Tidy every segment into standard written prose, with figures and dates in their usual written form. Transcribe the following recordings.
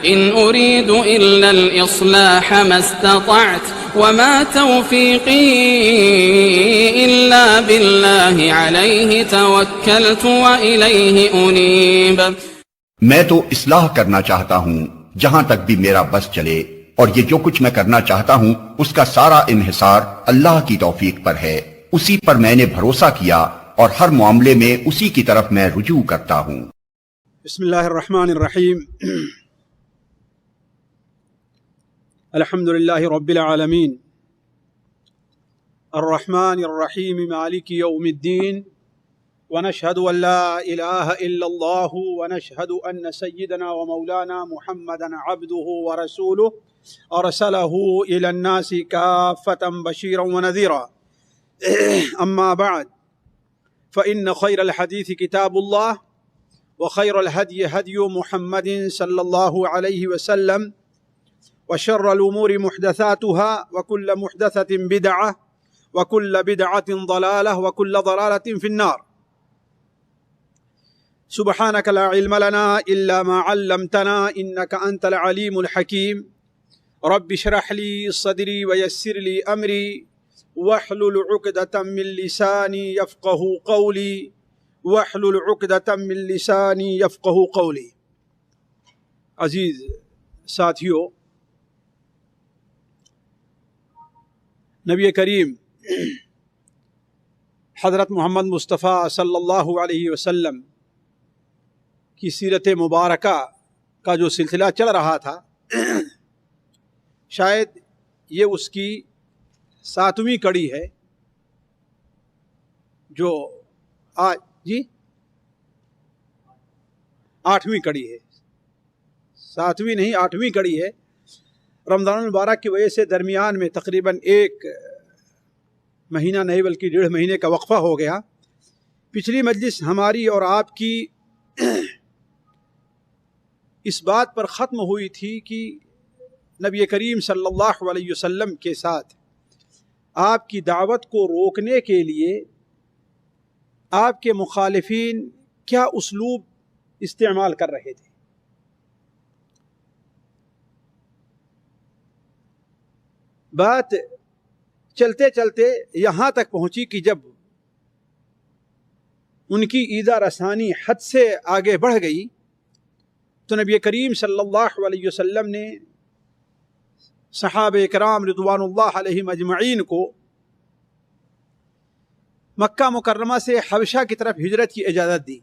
إن أريد إلا الإصلاح ما استطعت وما توفيقي إلا بالله عليه توكلت وإليه أنيب. میں تو اصلاح کرنا چاہتا ہوں جہاں تک بھی میرا بس چلے، اور یہ جو کچھ میں کرنا چاہتا ہوں اس کا سارا انحصار اللہ کی توفیق پر ہے. اسی پر میں نے بھروسہ کیا اور ہر معاملے میں اسی کی طرف میں رجوع کرتا ہوں. بسم اللہ الرحمن الرحیم. الحمد للہ رب العالمین الرحمن الرحیم مالک یوم الدین ونشهد أن لا إله إلا الله ونشهد أن سيدنا ومولانا محمدا عبده ورسوله أرسله إلى الناس كافة بشيرا ونذيرا. أما بعد فإن خير الحديث كتاب الله وخير الهدي هدي محمد صلى الله عليه وسلم وشر الأمور محدثاتها وكل محدثة بدعة وكل بدعة ضلالة وكل ضلالة في النار. سبحانك لا علم لنا إلا ما علمتنا إنك أنت العليم الحكيم. رب اشرح لي صدري ويسر لي أمري واحلل عقدة من لساني يفقه قولي واحلل عقدة من لساني يفقه قولي. عزیز ساتھیو، نبی کریم حضرت محمد مصطفیٰ صلی اللہ علیہ وسلم کی سیرت مبارکہ کا جو سلسلہ چل رہا تھا، شاید یہ اس کی 7ویں کڑی ہے جو آج 8ویں کڑی ہے. 7ویں نہیں 8ویں کڑی ہے. رمضان المبارک کی وجہ سے درمیان میں تقریباً 1 مہینہ نہیں بلکہ 1.5 مہینے کا وقفہ ہو گیا. پچھلی مجلس ہماری اور آپ کی اس بات پر ختم ہوئی تھی کہ نبی کریم صلی اللہ علیہ وسلم کے ساتھ آپ کی دعوت کو روکنے کے لیے آپ کے مخالفین کیا اسلوب استعمال کر رہے تھے. بات چلتے چلتے یہاں تک پہنچی کہ جب ان کی ایذا رسانی حد سے آگے بڑھ گئی تو نبی کریم صلی اللہ علیہ وسلم نے صحابہ کرام رضوان اللہ علیہم اجمعین کو مکہ مکرمہ سے حبشہ کی طرف ہجرت کی اجازت دی،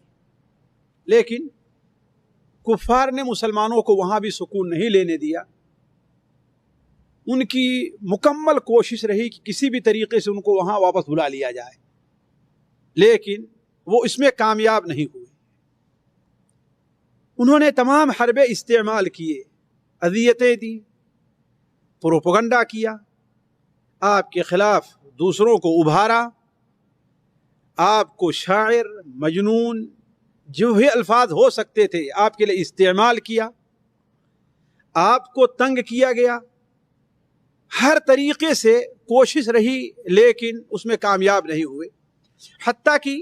لیکن کفار نے مسلمانوں کو وہاں بھی سکون نہیں لینے دیا. ان کی مکمل کوشش رہی کہ کسی بھی طریقے سے ان کو وہاں واپس بلا لیا جائے، لیکن وہ اس میں کامیاب نہیں ہوئے. انہوں نے تمام حربے استعمال کیے، اذیتیں دی، پروپیگنڈا کیا، آپ کے خلاف دوسروں کو ابھارا، آپ کو شاعر، مجنون، جو بھی الفاظ ہو سکتے تھے آپ کے لیے استعمال کیا، آپ کو تنگ کیا گیا. ہر طریقے سے کوشش رہی لیکن اس میں کامیاب نہیں ہوئے. حتیٰ کہ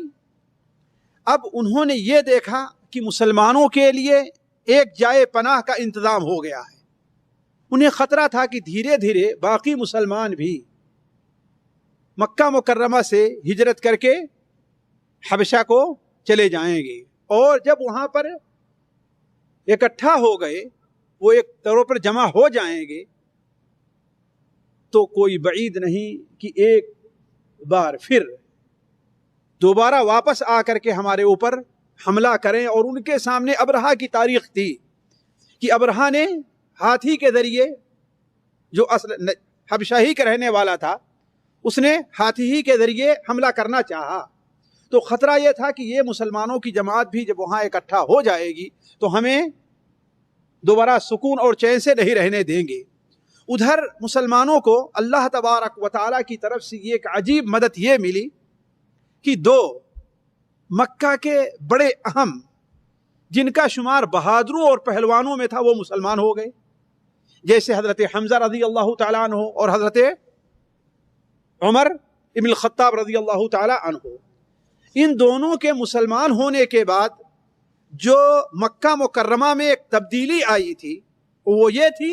اب انہوں نے یہ دیکھا کہ مسلمانوں کے لیے ایک جائے پناہ کا انتظام ہو گیا ہے. انہیں خطرہ تھا کہ دھیرے دھیرے باقی مسلمان بھی مکہ مکرمہ سے ہجرت کر کے حبشہ کو چلے جائیں گے، اور جب وہاں پر اکٹھا ہو گئے، وہ ایک طور پر جمع ہو جائیں گے، تو کوئی بعید نہیں کہ ایک بار پھر دوبارہ واپس آ کر کے ہمارے اوپر حملہ کریں. اور ان کے سامنے ابرہا کی تاریخ تھی کہ ابرہا نے ہاتھی کے ذریعے، جو اصل حبشہ ہی کا رہنے والا تھا، اس نے ہاتھی ہی کے ذریعے حملہ کرنا چاہا. تو خطرہ یہ تھا کہ یہ مسلمانوں کی جماعت بھی جب وہاں اکٹھا ہو جائے گی تو ہمیں دوبارہ سکون اور چین سے نہیں رہنے دیں گے. ادھر مسلمانوں کو اللہ تبارک و تعالیٰ کی طرف سے یہ ایک عجیب مدد یہ ملی کہ 2 مکہ کے بڑے اہم، جن کا شمار بہادروں اور پہلوانوں میں تھا، وہ مسلمان ہو گئے، جیسے حضرت حمزہ رضی اللہ تعالیٰ عنہ اور حضرت عمر ابن الخطاب رضی اللہ تعالیٰ عنہ. ان دونوں کے مسلمان ہونے کے بعد جو مکہ مکرمہ میں ایک تبدیلی آئی تھی وہ یہ تھی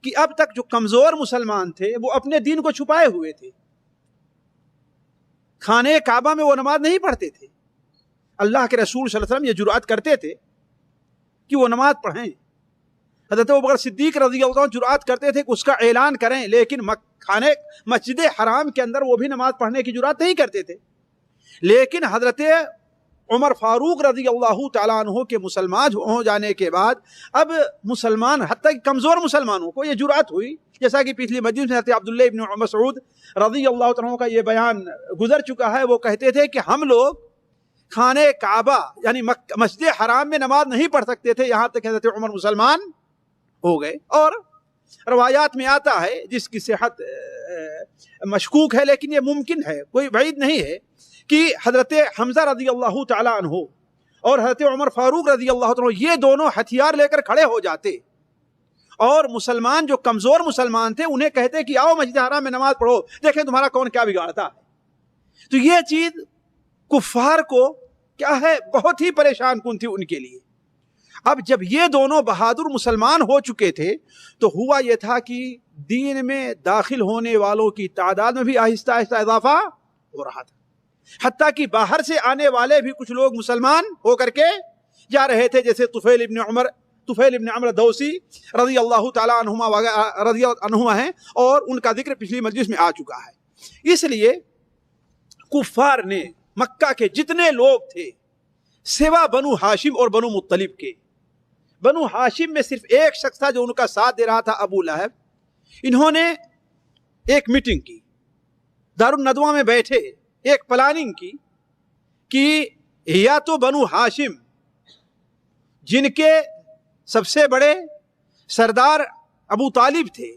کہ اب تک جو کمزور مسلمان تھے وہ اپنے دین کو چھپائے ہوئے تھے، خانہ کعبہ میں وہ نماز نہیں پڑھتے تھے۔ اللہ کے رسول صلی اللہ علیہ وسلم یہ جرأت کرتے تھے کہ وہ نماز پڑھیں، حضرت ابوبکر صدیق رضی اللہ عنہ جرأت کرتے تھے کہ اس کا اعلان کریں، لیکن خانہ مسجد حرام کے اندر وہ بھی نماز پڑھنے کی جرأت نہیں کرتے تھے۔ لیکن حضرت عمر فاروق رضی اللہ تعالیٰ عنہ کے مسلمان ہو جانے کے بعد اب مسلمان حتیٰ کہ کمزور مسلمانوں کو یہ جرأت ہوئی، جیسا کہ پچھلی مجلس میں حضرت عبداللہ ابن مسعود رضی اللہ تعالیٰ عنہ کا یہ بیان گزر چکا ہے، وہ کہتے تھے کہ ہم لوگ خانہ کعبہ یعنی مسجد حرام میں نماز نہیں پڑھ سکتے تھے، یہاں تک حضرت عمر مسلمان ہو گئے۔ اور روایات میں آتا ہے جس کی صحت مشکوک ہے لیکن یہ ممکن ہے، کوئی بعید نہیں ہے، کہ حضرت حمزہ رضی اللہ تعالی عنہ اور حضرت عمر فاروق رضی اللہ عنہ یہ دونوں ہتھیار لے کر کھڑے ہو جاتے اور مسلمان جو کمزور مسلمان تھے انہیں کہتے کہ آؤ مسجد حرام میں نماز پڑھو، دیکھیں تمہارا کون کیا بگاڑتا ہے۔ تو یہ چیز کفار کو کیا ہے بہت ہی پریشان کن تھی ان کے لیے۔ اب جب یہ دونوں بہادر مسلمان ہو چکے تھے تو ہوا یہ تھا کہ دین میں داخل ہونے والوں کی تعداد میں بھی آہستہ آہستہ اضافہ ہو رہا تھا، حتیٰ کہ باہر سے آنے والے بھی کچھ لوگ مسلمان ہو کر کے جا رہے تھے، جیسے طفیل ابن عمر دوسی رضی اللہ تعالیٰ عنہما ہیں، اور ان کا ذکر پچھلی مجلس میں آ چکا ہے۔ اس لیے کفار نے مکہ کے جتنے لوگ تھے سوا بنو ہاشم اور بنو مطلب کے، بنو ہاشم میں صرف ایک شخص تھا جو ان کا ساتھ دے رہا تھا، ابو لہب، انہوں نے ایک میٹنگ کی، دارالندوہ میں بیٹھے، ایک پلاننگ کی کہ یا تو بنو ہاشم جن کے سب سے بڑے سردار ابو طالب تھے،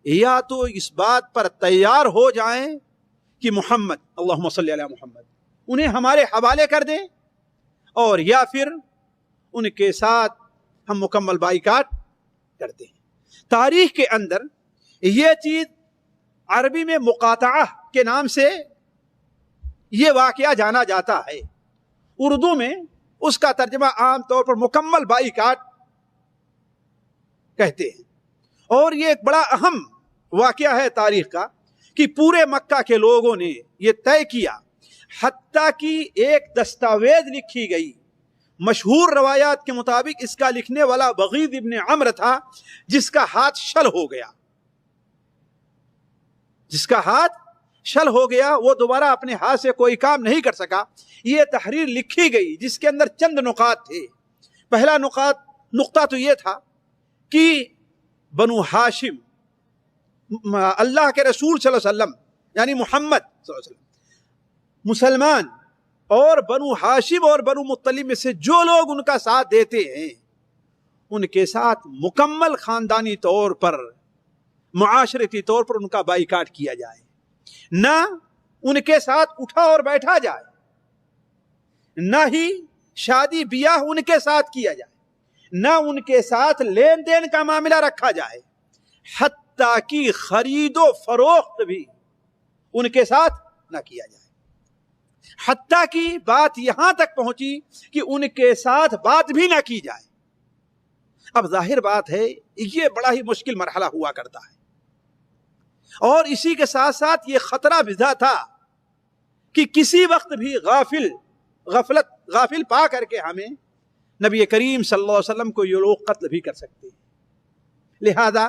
یا تو اس بات پر تیار ہو جائیں کہ محمد اللہم صلی علی محمد انہیں ہمارے حوالے کر دیں، اور یا پھر ان کے ساتھ ہم مکمل بائیکاٹ کرتے ہیں۔ تاریخ کے اندر یہ چیز عربی میں مقاطعہ کے نام سے یہ واقعہ جانا جاتا ہے، اردو میں اس کا ترجمہ عام طور پر مکمل بائیکاٹ کہتے ہیں۔ اور یہ ایک بڑا اہم واقعہ ہے تاریخ کا کہ پورے مکہ کے لوگوں نے یہ طے کیا، حتیٰ کہ ایک دستاویز لکھی گئی، مشہور روایات کے مطابق اس کا لکھنے والا بغید ابن عمرو تھا، جس کا ہاتھ شل ہو گیا، جس کا ہاتھ شل ہو گیا، وہ دوبارہ اپنے ہاتھ سے کوئی کام نہیں کر سکا۔ یہ تحریر لکھی گئی جس کے اندر چند نقاط تھے۔ پہلا نقطہ تو یہ تھا کہ بنو ہاشم اللہ کے رسول صلی اللہ علیہ وسلم یعنی محمد صلی اللہ علیہ وسلم مسلمان، اور بنو ہاشم اور بنو مطلب میں سے جو لوگ ان کا ساتھ دیتے ہیں ان کے ساتھ مکمل خاندانی طور پر، معاشرتی طور پر ان کا بائیکاٹ کیا جائے، نہ ان کے ساتھ اٹھا اور بیٹھا جائے، نہ ہی شادی بیاہ ان کے ساتھ کیا جائے، نہ ان کے ساتھ لین دین کا معاملہ رکھا جائے، حتیٰ کہ خرید و فروخت بھی ان کے ساتھ نہ کیا جائے، حتیٰ کہ بات یہاں تک پہنچی کہ ان کے ساتھ بات بھی نہ کی جائے۔ اب ظاہر بات ہے یہ بڑا ہی مشکل مرحلہ ہوا کرتا ہے، اور اسی کے ساتھ ساتھ یہ خطرہ بھی تھا کہ کسی وقت بھی غافل پا کر کے ہمیں نبی کریم صلی اللہ علیہ وسلم کو یہ لوگ قتل بھی کر سکتے ہیں۔ لہذا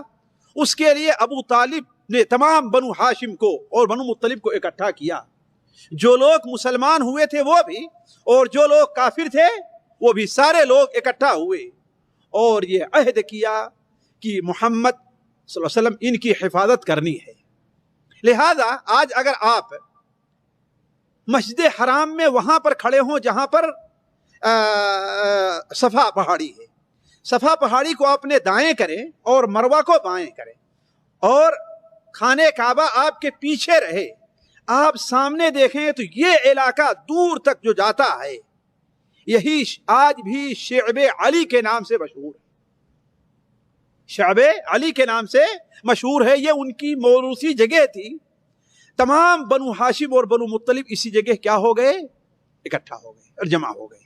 اس کے لیے ابو طالب نے تمام بنو ہاشم کو اور بنو مطلب کو اکٹھا کیا، جو لوگ مسلمان ہوئے تھے وہ بھی، اور جو لوگ کافر تھے وہ بھی، سارے لوگ اکٹھا ہوئے اور یہ عہد کیا کہ محمد صلی اللہ علیہ وسلم ان کی حفاظت کرنی ہے۔ لہذا آج اگر آپ مسجد حرام میں وہاں پر کھڑے ہوں جہاں پر صفا پہاڑی ہے، صفا پہاڑی کو اپنے دائیں کریں اور مروہ کو بائیں کریں، اور خانہ کعبہ آپ کے پیچھے رہے، آپ سامنے دیکھیں تو یہ علاقہ دور تک جو جاتا ہے یہی آج بھی شعب علی کے نام سے مشہور ہے، شعب علی کے نام سے مشہور ہے۔ یہ ان کی موروثی جگہ تھی۔ تمام بنو ہاشم اور بنو مطلب اسی جگہ کیا ہو گئے، اکٹھا ہو گئے اور جمع ہو گئے۔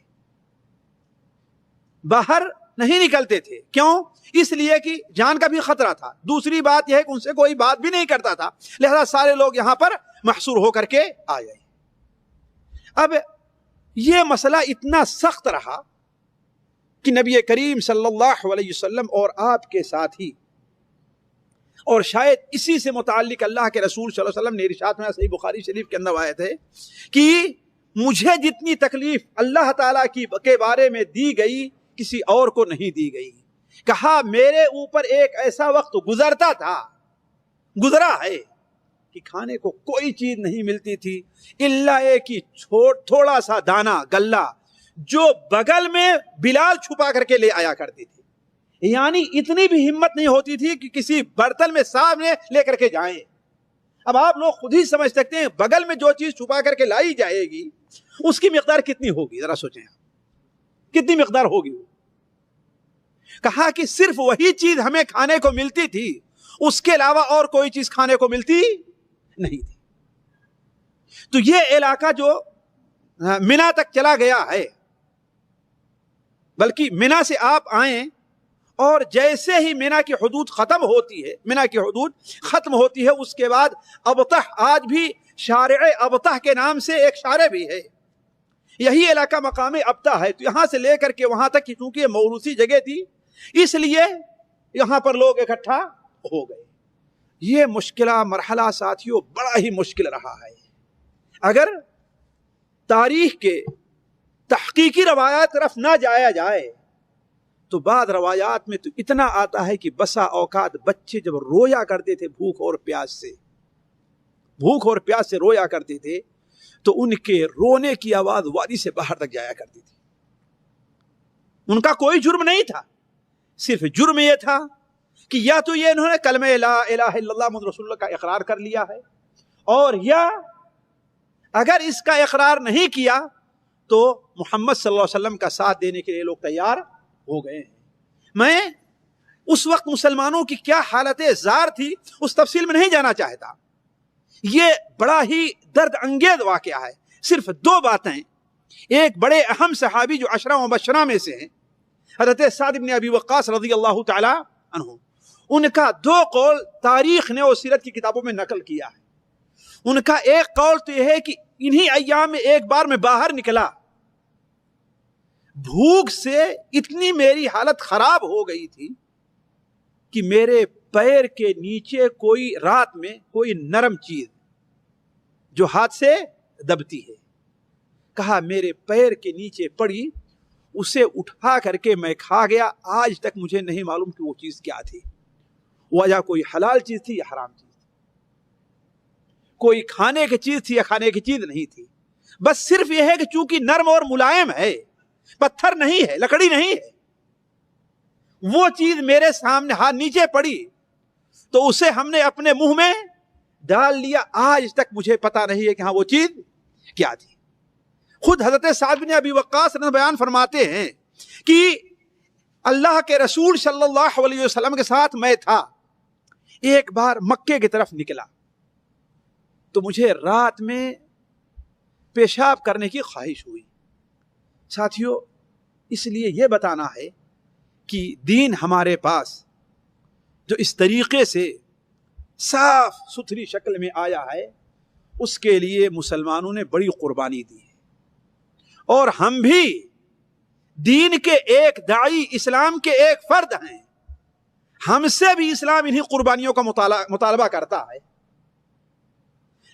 باہر نہیں نکلتے تھے. کیوں؟ اس لیے کہ جان کا بھی خطرہ تھا. دوسری بات یہ ہے کہ ان سے کوئی بات بھی نہیں کرتا تھا, لہذا سارے لوگ یہاں پر محصور ہو کر کے آ گئے. اب یہ مسئلہ اتنا سخت رہا کہ نبی کریم صلی اللہ علیہ وسلم اور آپ کے ساتھی, اور شاید اسی سے متعلق اللہ کے رسول صلی اللہ علیہ وسلم نے ارشاد میں صحیح بخاری شریف کے اندر آیت ہے کہ مجھے جتنی تکلیف اللہ تعالیٰ کے بارے میں دی گئی کسی اور کو نہیں دی گئی. کہا میرے اوپر ایک ایسا وقت گزرا ہے کہ کھانے کو کوئی چیز نہیں ملتی تھی الا ایک ہی تھوڑا سا دانہ غلہ جو بغل میں بلال چھپا کر کے لے آیا کرتی تھی. یعنی اتنی بھی ہمت نہیں ہوتی تھی کہ کسی برتن میں سامنے لے کر کے جائیں. اب آپ لوگ خود ہی سمجھ سکتے ہیں بغل میں جو چیز چھپا کر کے لائی جائے گی اس کی مقدار کتنی ہوگی, ذرا سوچیں کتنی مقدار ہوگی. کہا کہ صرف وہی چیز ہمیں کھانے کو ملتی تھی, اس کے علاوہ اور کوئی چیز کھانے کو ملتی نہیں تھی. تو یہ علاقہ جو منا تک چلا گیا ہے, بلکہ منا سے آپ آئیں اور جیسے ہی منا کی حدود ختم ہوتی ہے, اس کے بعد ابطح, آج بھی شارع ابطح کے نام سے ایک شارع بھی ہے, یہی علاقہ مقام ابطح ہے. تو یہاں سے لے کر کے وہاں تک چونکہ موروثی جگہ تھی اس لیے یہاں پر لوگ اکٹھا ہو گئے. یہ مشکلہ مرحلہ ساتھیوں بڑا ہی مشکل رہا ہے. اگر تاریخ کے تحقیقی روایات طرف نہ جایا جائے تو بعض روایات میں تو اتنا آتا ہے کہ بسا اوقات بچے جب رویا کرتے تھے بھوک اور پیاس سے رویا کرتے تھے تو ان کے رونے کی آواز وادی سے باہر تک جایا کرتی تھی. ان کا کوئی جرم نہیں تھا, صرف جرم یہ تھا کہ یا تو یہ انہوں نے کلمہ لا الہ الا اللہ محمد رسول اللہ کا اقرار کر لیا ہے, اور یا اگر اس کا اقرار نہیں کیا تو محمد صلی اللہ علیہ وسلم کا ساتھ دینے کے لیے لوگ تیار ہو گئے ہیں. میں اس وقت مسلمانوں کی کیا حالت زار تھی اس تفصیل میں نہیں جانا چاہتا. یہ بڑا ہی درد انگیز واقعہ ہے. صرف دو باتیں, ایک بڑے اہم صحابی جو عشرہ مبشرہ میں سے ہیں, حضرت سعد بن ابی وقاص رضی اللہ تعالی عنہ, ان کا دو قول تاریخ نے اور سیرت کی کتابوں میں نقل کیا ہے. ان کا ایک قول تو یہ ہے کہ انہی ایام میں ایک بار میں باہر نکلا, بھوک سے اتنی میری حالت خراب ہو گئی تھی کہ میرے پیر کے نیچے کوئی رات میں کوئی نرم چیز جو ہاتھ سے دبتی ہے, کہا میرے پیر کے نیچے پڑی, اسے اٹھا کر کے میں کھا گیا. آج تک مجھے نہیں معلوم کہ وہ چیز کیا تھی, وجہ کوئی حلال چیز تھی یا حرام چیز تھی, کوئی کھانے کی چیز تھی یا کھانے کی چیز نہیں تھی. بس صرف یہ ہے کہ چونکہ نرم اور ملائم ہے, پتھر نہیں ہے, لکڑی نہیں ہے, وہ چیز میرے سامنے ہاتھ نیچے پڑی تو اسے ہم نے اپنے منہ میں ڈال لیا. آج تک مجھے پتا نہیں ہے کہ ہاں وہ چیز کیا تھی. خود حضرت سعد بن ابی وقاص بیان فرماتے ہیں کہ اللہ کے رسول صلی اللہ علیہ وسلم کے ساتھ میں تھا, ایک بار مکے کی طرف نکلا تو مجھے رات میں پیشاب کرنے کی خواہش ہوئی. ساتھیوں, اس لیے یہ بتانا ہے کہ دین ہمارے پاس جو اس طریقے سے صاف ستھری شکل میں آیا ہے اس کے لیے مسلمانوں نے بڑی قربانی دی ہے, اور ہم بھی دین کے ایک داعی, اسلام کے ایک فرد ہیں, ہم سے بھی اسلام انہی قربانیوں کا مطالبہ کرتا ہے.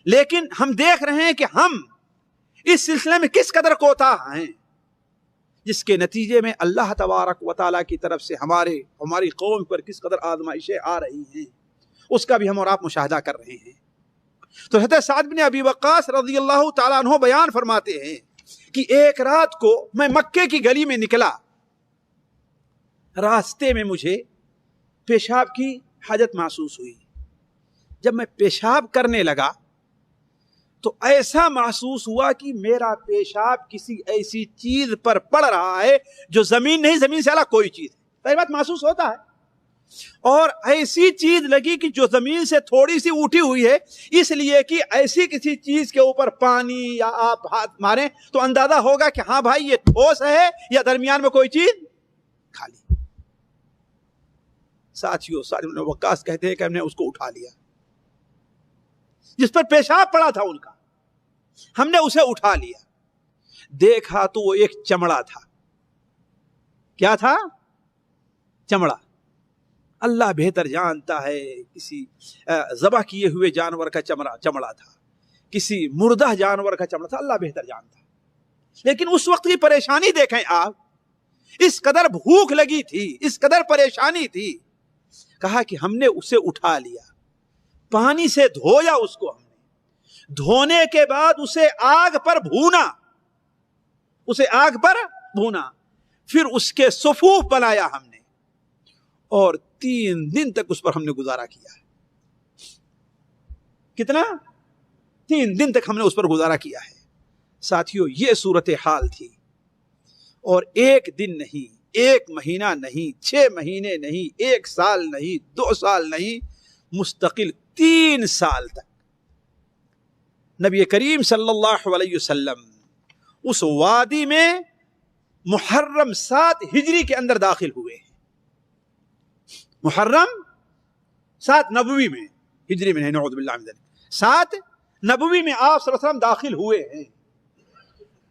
لیکن ہم دیکھ رہے ہیں کہ ہم اس سلسلے میں کس قدر کوتاہ ہیں, جس کے نتیجے میں اللہ تبارک و تعالیٰ کی طرف سے ہماری قوم پر کس قدر آزمائشیں آ رہی ہیں اس کا بھی ہم اور آپ مشاہدہ کر رہے ہیں. تو حضرت سعد بن ابی وقاص رضی اللہ تعالیٰ عنہ بیان فرماتے ہیں کہ ایک رات کو میں مکے کی گلی میں نکلا, راستے میں مجھے پیشاب کی حاجت محسوس ہوئی. جب میں پیشاب کرنے لگا تو ایسا محسوس ہوا کہ میرا پیشاب کسی ایسی چیز پر پڑ رہا ہے جو زمین نہیں, زمین سے الگ کوئی چیز ہے. پہلی بات محسوس ہوتا ہے, اور ایسی چیز لگی کہ جو زمین سے تھوڑی سی اٹھی ہوئی ہے, اس لیے کہ ایسی کسی چیز کے اوپر پانی یا آپ ہاتھ ماریں تو اندازہ ہوگا کہ ہاں بھائی یہ ٹھوس ہے یا درمیان میں کوئی چیز خالی. ساتھیوں سعد بن وقاص کہتے ہیں کہ ہم نے اس کو اٹھا لیا، جس پر پیشاب پڑا تھا ان کا، ہم نے اسے اٹھا لیا، دیکھا تو وہ ایک چمڑا تھا۔ کیا تھا؟ چمڑا۔ اللہ بہتر جانتا ہے، کسی ذبح کیے ہوئے جانور کا چمڑا تھا، کسی مردہ جانور کا چمڑا تھا، اللہ بہتر جانتا ہے۔ لیکن اس وقت کی پریشانی دیکھیں آپ، اس قدر بھوک لگی تھی، اس قدر پریشانی تھی، کہا کہ ہم نے اسے اٹھا لیا، پانی سے دھویا اس کو، ہم نے دھونے کے بعد اسے آگ پر بھونا، پھر اس کے صفوف بنایا ہم نے، اور 3 دن تک اس پر ہم نے گزارا کیا ہے۔ کتنا؟ 3 دن تک ہم نے اس پر گزارا کیا ہے۔ ساتھیوں، یہ صورتحال تھی، اور 1 دن نہیں، 1 مہینہ نہیں، 6 مہینے نہیں، 1 سال نہیں، 2 سال نہیں، مستقل 3 سال تک نبی کریم صلی اللہ علیہ وسلم اس وادی میں محرم 7 ہجری کے اندر داخل ہوئے ہیں۔ محرم 7 نبوی میں، ہجری میں نہیں، نعوذ باللہ من ذلک، 7 نبوی میں آپ صلی اللہ علیہ وسلم داخل ہوئے ہیں،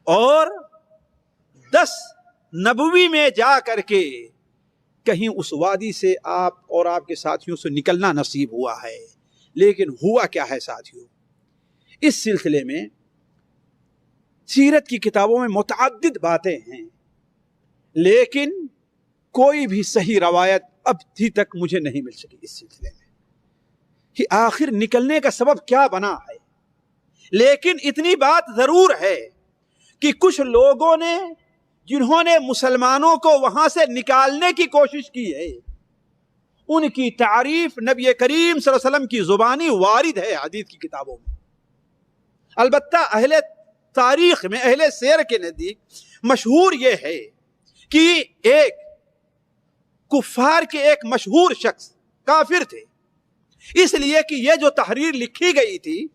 اور 10 نبوی میں جا کر کے کہیں اس وادی سے آپ اور آپ کے ساتھیوں سے نکلنا نصیب ہوا ہے۔ لیکن ہوا کیا ہے ساتھیوں، اس سلسلے میں سیرت کی کتابوں میں متعدد باتیں ہیں، لیکن کوئی بھی صحیح روایت اب تک مجھے نہیں مل سکی اس سلسلے میں کہ آخر نکلنے کا سبب کیا بنا ہے۔ لیکن اتنی بات ضرور ہے کہ کچھ لوگوں نے، جنہوں نے مسلمانوں کو وہاں سے نکالنے کی کوشش کی ہے، ان کی تعریف نبی کریم صلی اللہ علیہ وسلم کی زبانی وارد ہے حدیث کی کتابوں میں۔ البتہ اہل تاریخ میں، اہل سیر کے نزدیک مشہور یہ ہے کہ ایک کفار کے ایک مشہور شخص کافر تھے، اس لیے کہ یہ جو تحریر لکھی گئی تھی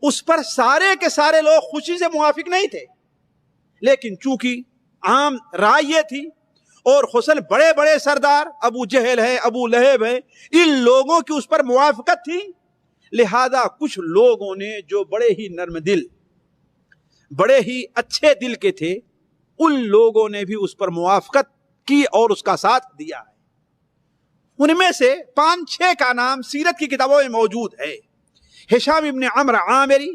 اس پر سارے کے سارے لوگ خوشی سے موافق نہیں تھے، لیکن چونکہ عام رائے یہ تھی، اور خصوصاً بڑے بڑے سردار ابو جہل ہے، ابو لہب ہے، ان لوگوں کی اس پر موافقت تھی، لہذا کچھ لوگوں نے جو بڑے ہی نرم دل، بڑے ہی اچھے دل کے تھے، ان لوگوں نے بھی اس پر موافقت کی اور اس کا ساتھ دیا ہے۔ ان میں سے 5-6 کا نام سیرت کی کتابوں میں موجود ہے۔ ہشام ابن عمرو عامری،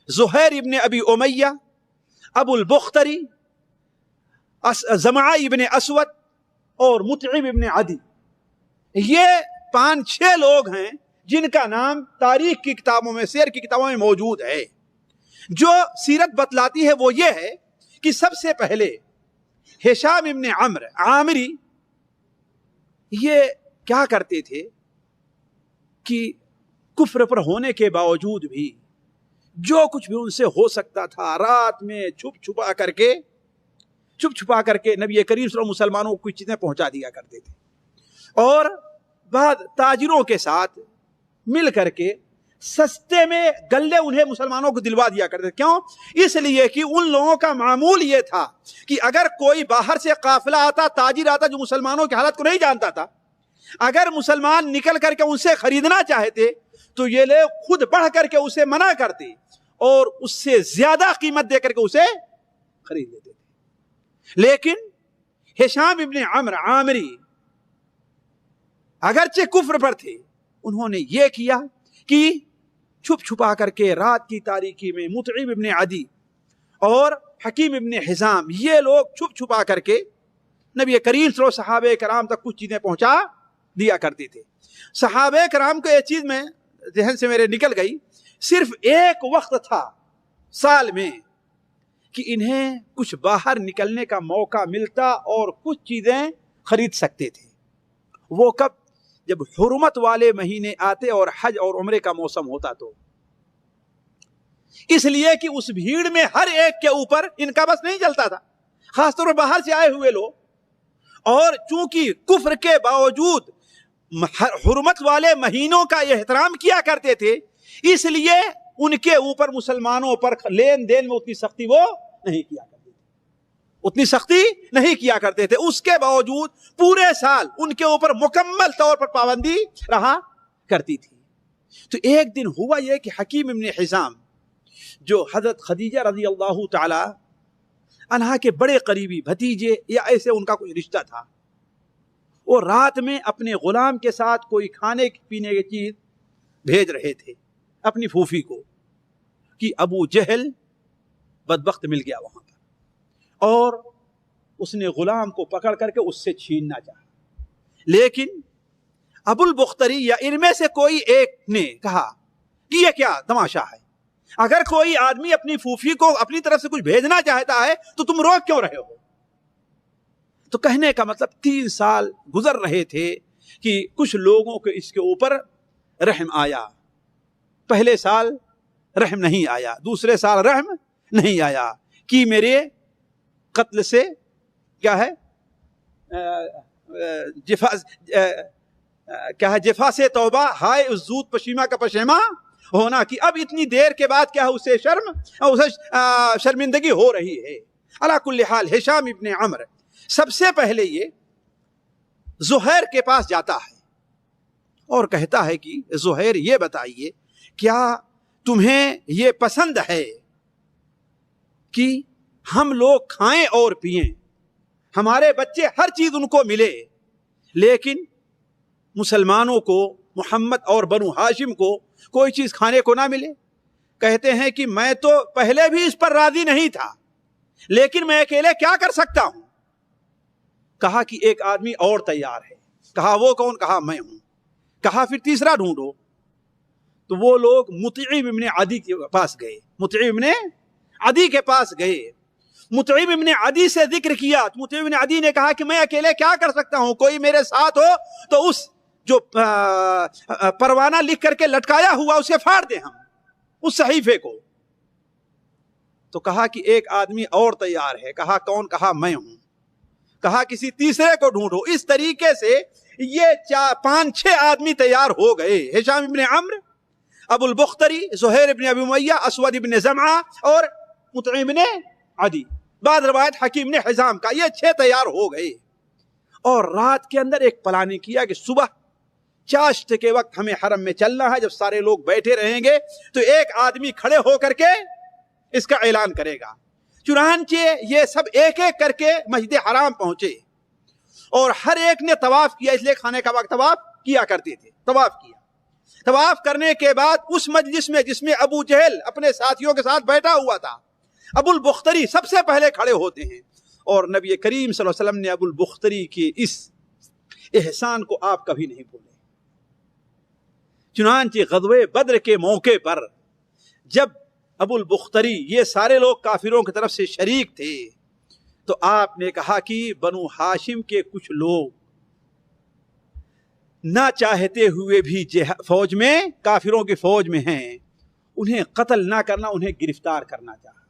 زہیر ابن ابی امیہ، ابو البختری، زمعہ ابن اسود اور مطعم ابن عدی، یہ 5-6 لوگ ہیں جن کا نام تاریخ کی کتابوں میں، سیر کی کتابوں میں موجود ہے۔ جو سیرت بتلاتی ہے وہ یہ ہے کہ سب سے پہلے ہشام ابن عمرو عامری یہ کیا کرتے تھے کہ کفر پر ہونے کے باوجود بھی جو کچھ بھی ان سے ہو سکتا تھا، رات میں چھپ چھپا کر کے نبی کریم صلی اللہ علیہ وسلم مسلمانوں کو کچھ چیزیں پہنچا دیا کرتے تھے، اور بعد تاجروں کے ساتھ مل کر کے سستے میں گلے انہیں مسلمانوں کو دلوا دیا کرتے تھے۔ کیوں؟ اس لیے کہ ان لوگوں کا معمول یہ تھا کہ اگر کوئی باہر سے قافلہ آتا، تاجر آتا جو مسلمانوں کی حالت کو نہیں جانتا تھا، اگر مسلمان نکل کر کے ان سے خریدنا چاہتے تو یہ لوگ خود بڑھ کر کے اسے منع کرتے اور اس سے زیادہ قیمت دے کر کے اسے خرید لیتے تھے۔ لیکن ہشام ابن عمرو عامری اگرچہ کفر پر تھے، انہوں نے یہ کیا کہ چھپ چھپا کر کے رات کی تاریکی میں مطعم ابن عدی اور حکیم ابن حزام، یہ لوگ چھپ چھپا کر کے نبی کریم صلی اللہ علیہ وسلم صحابہ کرام تک کچھ چیزیں پہنچا دیا کرتے تھے۔ صحابہ کرام کو یہ چیز میں ذہن سے میرے نکل گئی، صرف ایک وقت تھا سال میں کہ انہیں کچھ باہر نکلنے کا موقع ملتا اور کچھ چیزیں خرید سکتے تھے۔ وہ کب؟ جب حرمت والے مہینے آتے اور حج اور عمرے کا موسم ہوتا تو، اس لیے کہ اس بھیڑ میں ہر ایک کے اوپر ان کا بس نہیں چلتا تھا، خاص طور پر باہر سے آئے ہوئے لوگ، اور چونکہ کفر کے باوجود حرمت والے مہینوں کا احترام کیا کرتے تھے، اس لیے ان کے اوپر مسلمانوں پر لین دین میں اتنی سختی وہ نہیں کیا کرتے تھے، اتنی سختی نہیں کیا کرتے تھے، اس کے باوجود پورے سال ان کے اوپر مکمل طور پر پابندی رہا کرتی تھی۔ تو ایک دن ہوا یہ کہ حکیم ابن حزام جو حضرت خدیجہ رضی اللہ تعالی عنہا کے بڑے قریبی بھتیجے یا ایسے ان کا کوئی رشتہ تھا، وہ رات میں اپنے غلام کے ساتھ کوئی کھانے پینے کی چیز بھیج رہے تھے اپنی پھوپھی کو کہ ابو جہل بدبخت مل گیا وہاں پر، اور اس نے غلام کو پکڑ کر کے اس سے چھیننا چاہا، لیکن ابو البختری یا ان میں سے کوئی ایک نے کہا کہ یہ کیا تماشا ہے، اگر کوئی آدمی اپنی پھوپھی کو اپنی طرف سے کچھ بھیجنا چاہتا ہے تو تم روک کیوں رہے ہو؟ تو کہنے کا مطلب 3 سال گزر رہے تھے کہ کچھ لوگوں کو اس کے اوپر رحم آیا، پہلے سال رحم نہیں آیا، دوسرے سال رحم نہیں آیا کہ میرے قتل سے کیا ہے جفا سے توبہ، ہائے اس زود پشیمہ کا پشیمہ ہونا، کہ اب اتنی دیر کے بعد کیا اسے شرمندگی ہو رہی ہے۔ علی کل حال ہشام ابن عمرو سب سے پہلے یہ زہیر کے پاس جاتا ہے اور کہتا ہے کہ زہیر یہ بتائیے کیا تمہیں یہ پسند ہے کہ ہم لوگ کھائیں اور پئیں، ہمارے بچے ہر چیز ان کو ملے، لیکن مسلمانوں کو، محمد اور بنو ہاشم کو کوئی چیز کھانے کو نہ ملے؟ کہتے ہیں کہ میں تو پہلے بھی اس پر راضی نہیں تھا، لیکن میں اکیلے کیا کر سکتا ہوں؟ کہا کہ ایک آدمی اور تیار ہے۔ کہا وہ کون؟ کہا میں ہوں۔ کہا پھر تیسرا ڈھونڈو۔ تو وہ لوگ مطعم ابن عدی کے پاس گئے، مطعم ابن عدی کے پاس گئے، مطعم ابن عدی سے ذکر کیا، تو مطعم ابن عدی نے کہا کہ میں اکیلے کیا کر سکتا ہوں، کوئی میرے ساتھ ہو تو اس جو پروانہ لکھ کر کے لٹکایا ہوا اسے پھاڑ دیں ہم اس صحیفے کو۔ تو کہا کہ ایک آدمی اور تیار ہے۔ کہا کون؟ کہا میں ہوں۔ کہا کسی تیسرے کو ڈھونڈو۔ اس طریقے سے یہ 5-6 آدمی تیار ہو گئے، ہشام ابن عمرو، ابو البختری، زہیر ابن ابی امیہ، اسود ابن زمعہ اور مطعم ابن عدی، بعض روایت حکیم ابن حزام کا، یہ 6 تیار ہو گئے، اور رات کے اندر ایک پلاننگ کیا کہ صبح چاشت کے وقت ہمیں حرم میں چلنا ہے، جب سارے لوگ بیٹھے رہیں گے تو ایک آدمی کھڑے ہو کر کے اس کا اعلان کرے گا۔ چنانچہ یہ سب ایک ایک کر کے مسجد حرام پہنچے اور ہر ایک نے طواف کیا، اس لیے کھانے کا وقت طواف کیا کرتے تھے۔ طواف کیا، طواف کرنے کے بعد اس مجلس میں جس میں ابو جہل اپنے ساتھیوں کے ساتھ بیٹھا ہوا تھا، ابو البختری سب سے پہلے کھڑے ہوتے ہیں، اور نبی کریم صلی اللہ علیہ وسلم نے ابو البختری کے اس احسان کو آپ کبھی نہیں بھولے۔ چنانچہ غزوہ بدر کے موقع پر جب ابو البختری، یہ سارے لوگ کافروں کی طرف سے شریک تھے، تو آپ نے کہا کہ بنو ہاشم کے کچھ لوگ نہ چاہتے ہوئے بھی فوج میں، کافروں کی فوج میں ہیں، انہیں قتل نہ کرنا، انہیں گرفتار کرنا چاہا،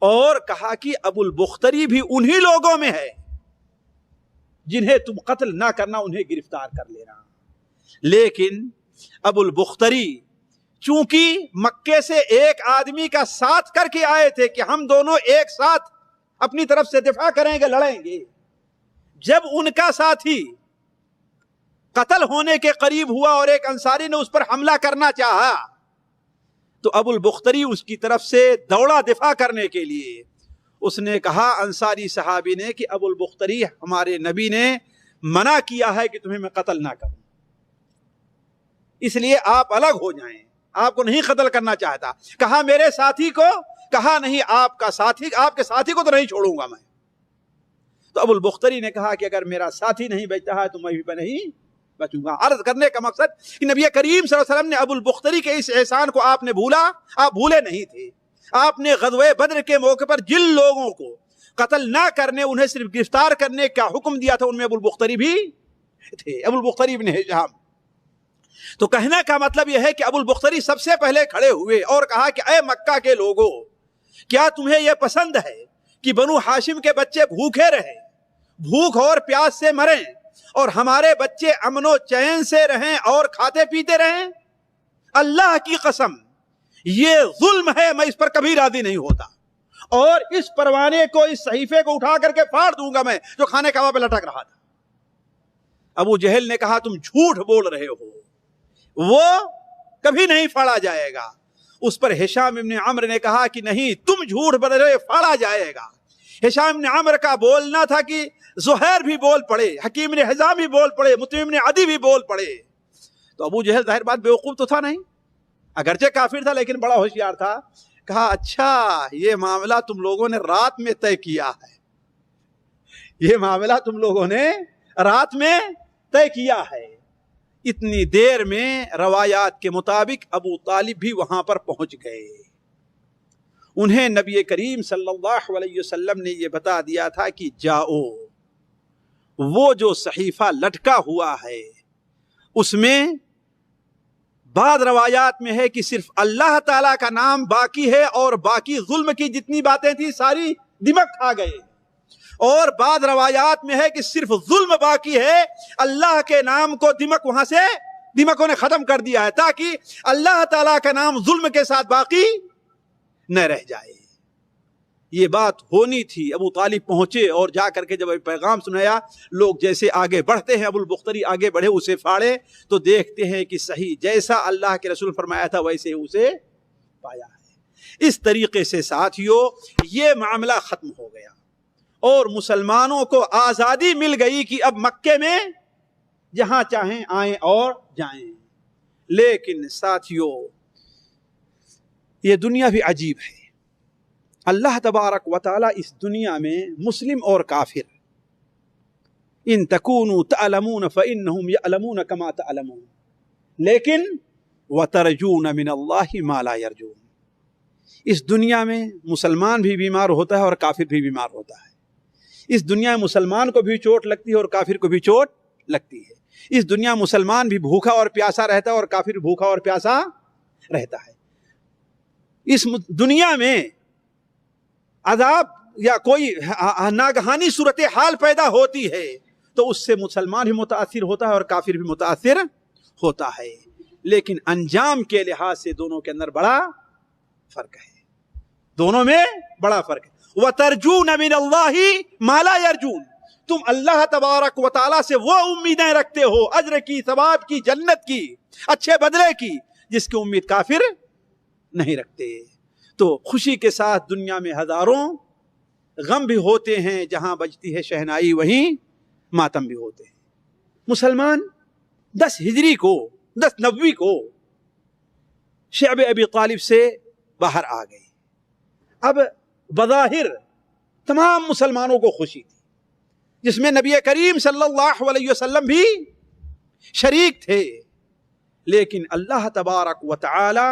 اور کہا کہ ابو البختری بھی انہی لوگوں میں ہے جنہیں تم قتل نہ کرنا، انہیں گرفتار کر لینا۔ لیکن ابو البختری چونکہ مکے سے ایک آدمی کا ساتھ کر کے آئے تھے کہ ہم دونوں ایک ساتھ اپنی طرف سے دفاع کریں گے، لڑیں گے، جب ان کا ساتھی قتل ہونے کے قریب ہوا اور ایک انصاری نے اس پر حملہ کرنا چاہا، تو ابو البختری اس کی طرف سے دوڑا دفاع کرنے کے لیے۔ اس نے کہا، انصاری صحابی نے، کہ ابو البختری، ہمارے نبی نے منع کیا ہے کہ تمہیں میں قتل نہ کروں، اس لیے آپ الگ ہو جائیں، آپ کو نہیں قتل کرنا چاہتا۔ کہا میرے ساتھی کو؟ کہا نہیں، آپ کے ساتھی کو تو نہیں چھوڑوں گا میں۔ تو ابو البختری نے کہا کہ اگر میرا ساتھی نہیں بچتا ہے تو میں بھی نہیں بچوں گا۔ عرض کرنے کا مقصد کہ نبی کریم صلی اللہ علیہ وسلم نے ابو البختری کے اس احسان کو آپ نے بھولا؟ آپ بھولے نہیں تھے۔ آپ نے غزوہ بدر کے موقع پر جن لوگوں کو قتل نہ کرنے، انہیں صرف گرفتار کرنے کا حکم دیا تھا، ان میں ابو البختری بھی تھے، ابو البختری بن ہشام۔ تو کہنے کا مطلب یہ ہے کہ ابو البختری سب سے پہلے کھڑے ہوئے اور کہا کہ اے مکہ کے لوگوں، کیا تمہیں یہ پسند ہے کہ بنو ہاشم کے بچے بھوکے رہیں، بھوک اور پیاس سے مریں، اور ہمارے بچے امن و چین سے رہیں اور کھاتے پیتے رہیں؟ اللہ کی قسم یہ ظلم ہے، میں اس پر کبھی راضی نہیں ہوتا، اور اس پروانے کو, اس صحیفے کو اٹھا کر کے پھاڑ دوں گا میں جو خانے کعبہ پہ لٹک رہا تھا. ابو جہل نے کہا تم جھوٹ بول رہے ہو, وہ کبھی نہیں پھاڑا جائے گا. اس پر ہشام ابن عمرو نے کہا کہ نہیں, تم جھوٹ بول رہے ہو, پھاڑا جائے گا. ہشام ابن عمرو کا بولنا تھا کہ زہیر بھی بول پڑے, حکیم ابن حزام بھی بول پڑے, مطعم ابن عدی بھی بول پڑے. تو ابو جہل ظاہر بات بیوقوف تو تھا نہیں, اگرچہ کافر تھا لیکن بڑا ہوشیار تھا. کہا اچھا یہ معاملہ تم لوگوں نے رات میں طے کیا ہے, یہ معاملہ تم لوگوں نے رات میں طے کیا ہے. اتنی دیر میں روایات کے مطابق ابو طالب بھی وہاں پر پہنچ گئے. انہیں نبی کریم صلی اللہ علیہ وسلم نے یہ بتا دیا تھا کہ جاؤ, وہ جو صحیفہ لٹکا ہوا ہے اس میں بعض روایات میں ہے کہ صرف اللہ تعالیٰ کا نام باقی ہے اور باقی ظلم کی جتنی باتیں تھیں ساری دمک کھا گئے, اور بعض روایات میں ہے کہ صرف ظلم باقی ہے, اللہ کے نام کو دمک وہاں سے دمکوں نے ختم کر دیا ہے تاکہ اللہ تعالیٰ کا نام ظلم کے ساتھ باقی نہ رہ جائے. یہ بات ہونی تھی. ابو طالب پہنچے اور جا کر کے جب پیغام سنایا, لوگ جیسے آگے بڑھتے ہیں, ابو البختری آگے بڑھے, اسے پھاڑے تو دیکھتے ہیں کہ صحیح جیسا اللہ کے رسول فرمایا تھا ویسے ہی اسے پایا ہے. اس طریقے سے ساتھیوں یہ معاملہ ختم ہو گیا اور مسلمانوں کو آزادی مل گئی کہ اب مکے میں جہاں چاہیں آئیں اور جائیں. لیکن ساتھیوں یہ دنیا بھی عجیب ہے. اللہ تبارک و تعالی اس دنیا میں مسلم اور کافر, ان تکونوا تعلمون فانہم یعلمون کما تعلمون لیکن وترجون من اللہ ما لا یرجون. اس دنیا میں مسلمان بھی بیمار ہوتا ہے اور کافر بھی بیمار ہوتا ہے. اس دنیا میں مسلمان کو بھی چوٹ لگتی ہے اور کافر کو بھی چوٹ لگتی ہے. اس دنیا مسلمان بھی بھوکا اور پیاسا رہتا ہے اور کافر بھوکا اور پیاسا رہتا ہے. اس دنیا میں عذاب یا کوئی ناگہانی صورتحال پیدا ہوتی ہے تو اس سے مسلمان بھی متاثر ہوتا ہے اور کافر بھی متاثر ہوتا ہے, لیکن انجام کے لحاظ سے دونوں کے اندر بڑا فرق ہے, دونوں میں بڑا فرق ہے. وَتَرْجُونَ مِنَ اللَّهِ مَا لَا يَرْجُونَ, تم اللہ تبارک و تعالیٰ سے وہ امیدیں رکھتے ہو اجر کی, ثواب کی, جنت کی, اچھے بدلے کی, جس کی امید کافر نہیں رکھتے. تو خوشی کے ساتھ دنیا میں ہزاروں غم بھی ہوتے ہیں, جہاں بجتی ہے شہنائی وہیں ماتم بھی ہوتے ہیں. مسلمان 10 ہجری کو 10 نبوی کو شعب ابی طالب سے باہر آ گئے. اب بظاہر تمام مسلمانوں کو خوشی تھی, جس میں نبی کریم صلی اللہ علیہ وسلم بھی شریک تھے, لیکن اللہ تبارک و تعالی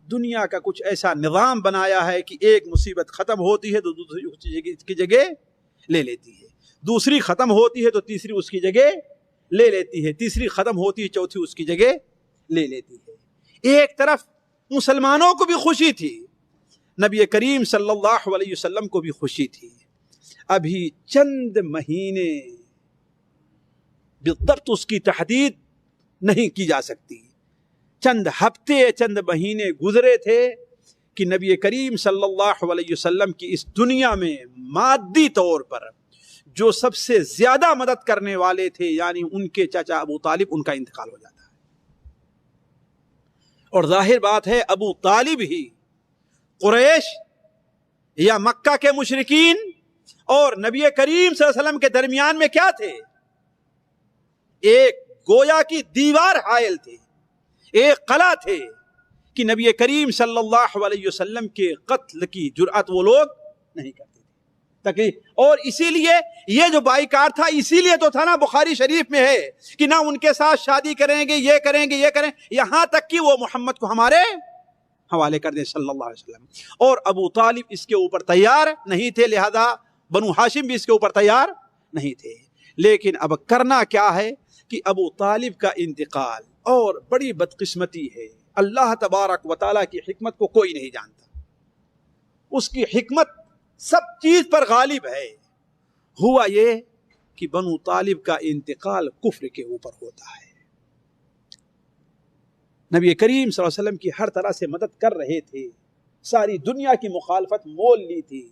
دنیا کا کچھ ایسا نظام بنایا ہے کہ ایک مصیبت ختم ہوتی ہے تو دوسری اس کی جگہ لے لیتی ہے, دوسری ختم ہوتی ہے تو تیسری اس کی جگہ لے لیتی ہے, تیسری ختم ہوتی ہے چوتھی اس کی جگہ لے لیتی ہے. ایک طرف مسلمانوں کو بھی خوشی تھی, نبی کریم صلی اللہ علیہ وسلم کو بھی خوشی تھی. ابھی چند مہینے بالضبط اس کی تحدید نہیں کی جا سکتی, چند ہفتے چند مہینے گزرے تھے کہ نبی کریم صلی اللہ علیہ وسلم کی اس دنیا میں مادی طور پر جو سب سے زیادہ مدد کرنے والے تھے, یعنی ان کے چچا ابو طالب, ان کا انتقال ہو جاتا ہے. اور ظاہر بات ہے ابو طالب ہی قریش یا مکہ کے مشرکین اور نبی کریم صلی اللہ علیہ وسلم کے درمیان میں کیا تھے؟ ایک گویا کی دیوار حائل تھے, ایک قلعہ تھے کہ نبی کریم صلی اللہ علیہ وسلم کے قتل کی جرأت وہ لوگ نہیں کرتے تھے تکلیف. اور اسی لیے یہ جو بائیکاٹ تھا اسی لیے تو تھا نا, بخاری شریف میں ہے کہ نہ ان کے ساتھ شادی کریں گے, یہ کریں گے, یہ کریں, یہاں تک کہ وہ محمد کو ہمارے حوالے کر دیں صلی اللہ علیہ وسلم. اور ابو طالب اس کے اوپر تیار نہیں تھے, لہذا بنو ہاشم بھی اس کے اوپر تیار نہیں تھے. لیکن اب کرنا کیا ہے کہ ابو طالب کا انتقال, اور بڑی بدقسمتی ہے, اللہ تبارک و تعالیٰ کی حکمت کو کوئی نہیں جانتا, اس کی حکمت سب چیز پر غالب ہے. ہوا یہ کہ بنو طالب کا انتقال کفر کے اوپر ہوتا ہے. نبی کریم صلی اللہ علیہ وسلم کی ہر طرح سے مدد کر رہے تھے, ساری دنیا کی مخالفت مول لی تھی،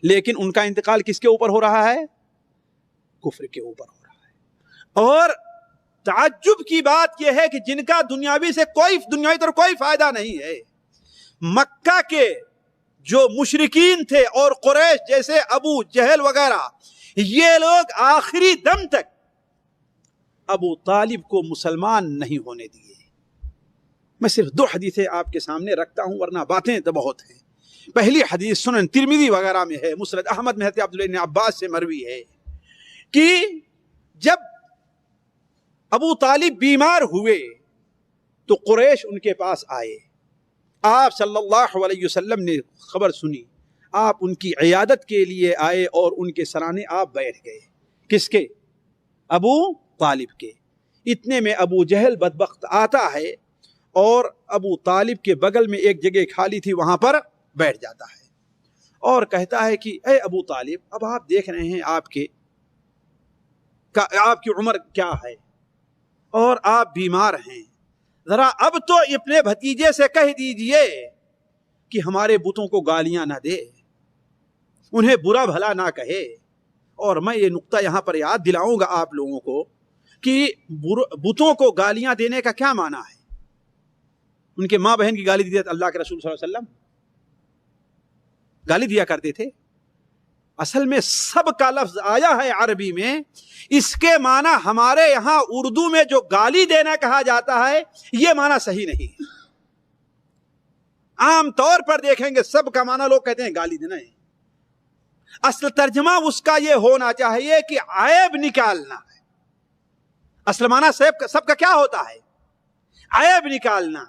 لیکن ان کا انتقال کس کے اوپر ہو رہا ہے؟ کفر کے اوپر ہو رہا ہے۔ اور تعجب کی بات یہ ہے کہ جن کا دنیاوی طور کوئی فائدہ نہیں ہے، مکہ کے جو مشرکین تھے اور قریش جیسے ابو جہل وغیرہ، یہ لوگ آخری دم تک ابو طالب کو مسلمان نہیں ہونے دیے۔ میں صرف 2 حدیثیں آپ کے سامنے رکھتا ہوں، ورنہ باتیں تو بہت ہیں۔ پہلی حدیث سنن ترمذی وغیرہ میں ہے، مسند احمد میں حضرت عبداللہ بن عباس سے مروی ہے کہ جب ابو طالب بیمار ہوئے تو قریش ان کے پاس آئے، آپ صلی اللہ علیہ وسلم نے خبر سنی، آپ ان کی عیادت کے لیے آئے اور ان کے سرانے آپ بیٹھ گئے۔ کس کے؟ ابو طالب کے۔ اتنے میں ابو جہل بدبخت آتا ہے اور ابو طالب کے بغل میں ایک جگہ خالی تھی، وہاں پر بیٹھ جاتا ہے اور کہتا ہے کہ اے ابو طالب، اب آپ دیکھ رہے ہیں آپ کی عمر کیا ہے اور آپ بیمار ہیں، ذرا اب تو اپنے بھتیجے سے کہہ دیجئے کہ ہمارے بتوں کو گالیاں نہ دے، انہیں برا بھلا نہ کہے۔ اور میں یہ نقطہ یہاں پر یاد دلاؤں گا آپ لوگوں کو کہ بتوں کو گالیاں دینے کا کیا معنی ہے۔ ان کے ماں بہن کی گالی دی، اللہ کے رسول صلی اللہ علیہ وسلم گالی دیا کرتے تھے۔ اصل میں سب کا لفظ آیا ہے عربی میں، اس کے معنی ہمارے یہاں اردو میں جو گالی دینا کہا جاتا ہے یہ معنی صحیح نہیں ہے۔ عام طور پر دیکھیں گے سب کا معنی لوگ کہتے ہیں گالی دینا ہے، اصل ترجمہ اس کا یہ ہونا چاہیے کہ عیب نکالنا ہے۔ اصل معنی سب کا کیا ہوتا ہے؟ عیب نکالنا،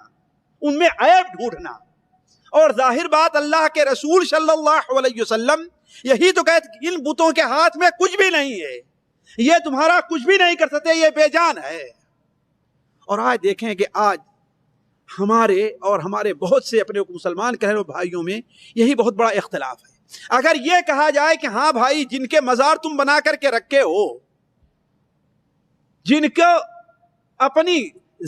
ان میں عیب ڈھونڈنا۔ اور ظاہر بات اللہ کے رسول صلی اللہ علیہ وسلم یہی تو کہتے کہ ان بتوں کے ہاتھ میں کچھ بھی نہیں ہے، یہ تمہارا کچھ بھی نہیں کر سکتے، یہ بے جان ہے۔ اور آج دیکھیں کہ آج ہمارے بہت سے اپنے مسلمان کہنے والے بھائیوں میں یہی بہت بڑا اختلاف ہے۔ اگر یہ کہا جائے کہ ہاں بھائی، جن کے مزار تم بنا کر کے رکھے ہو، جن کو اپنی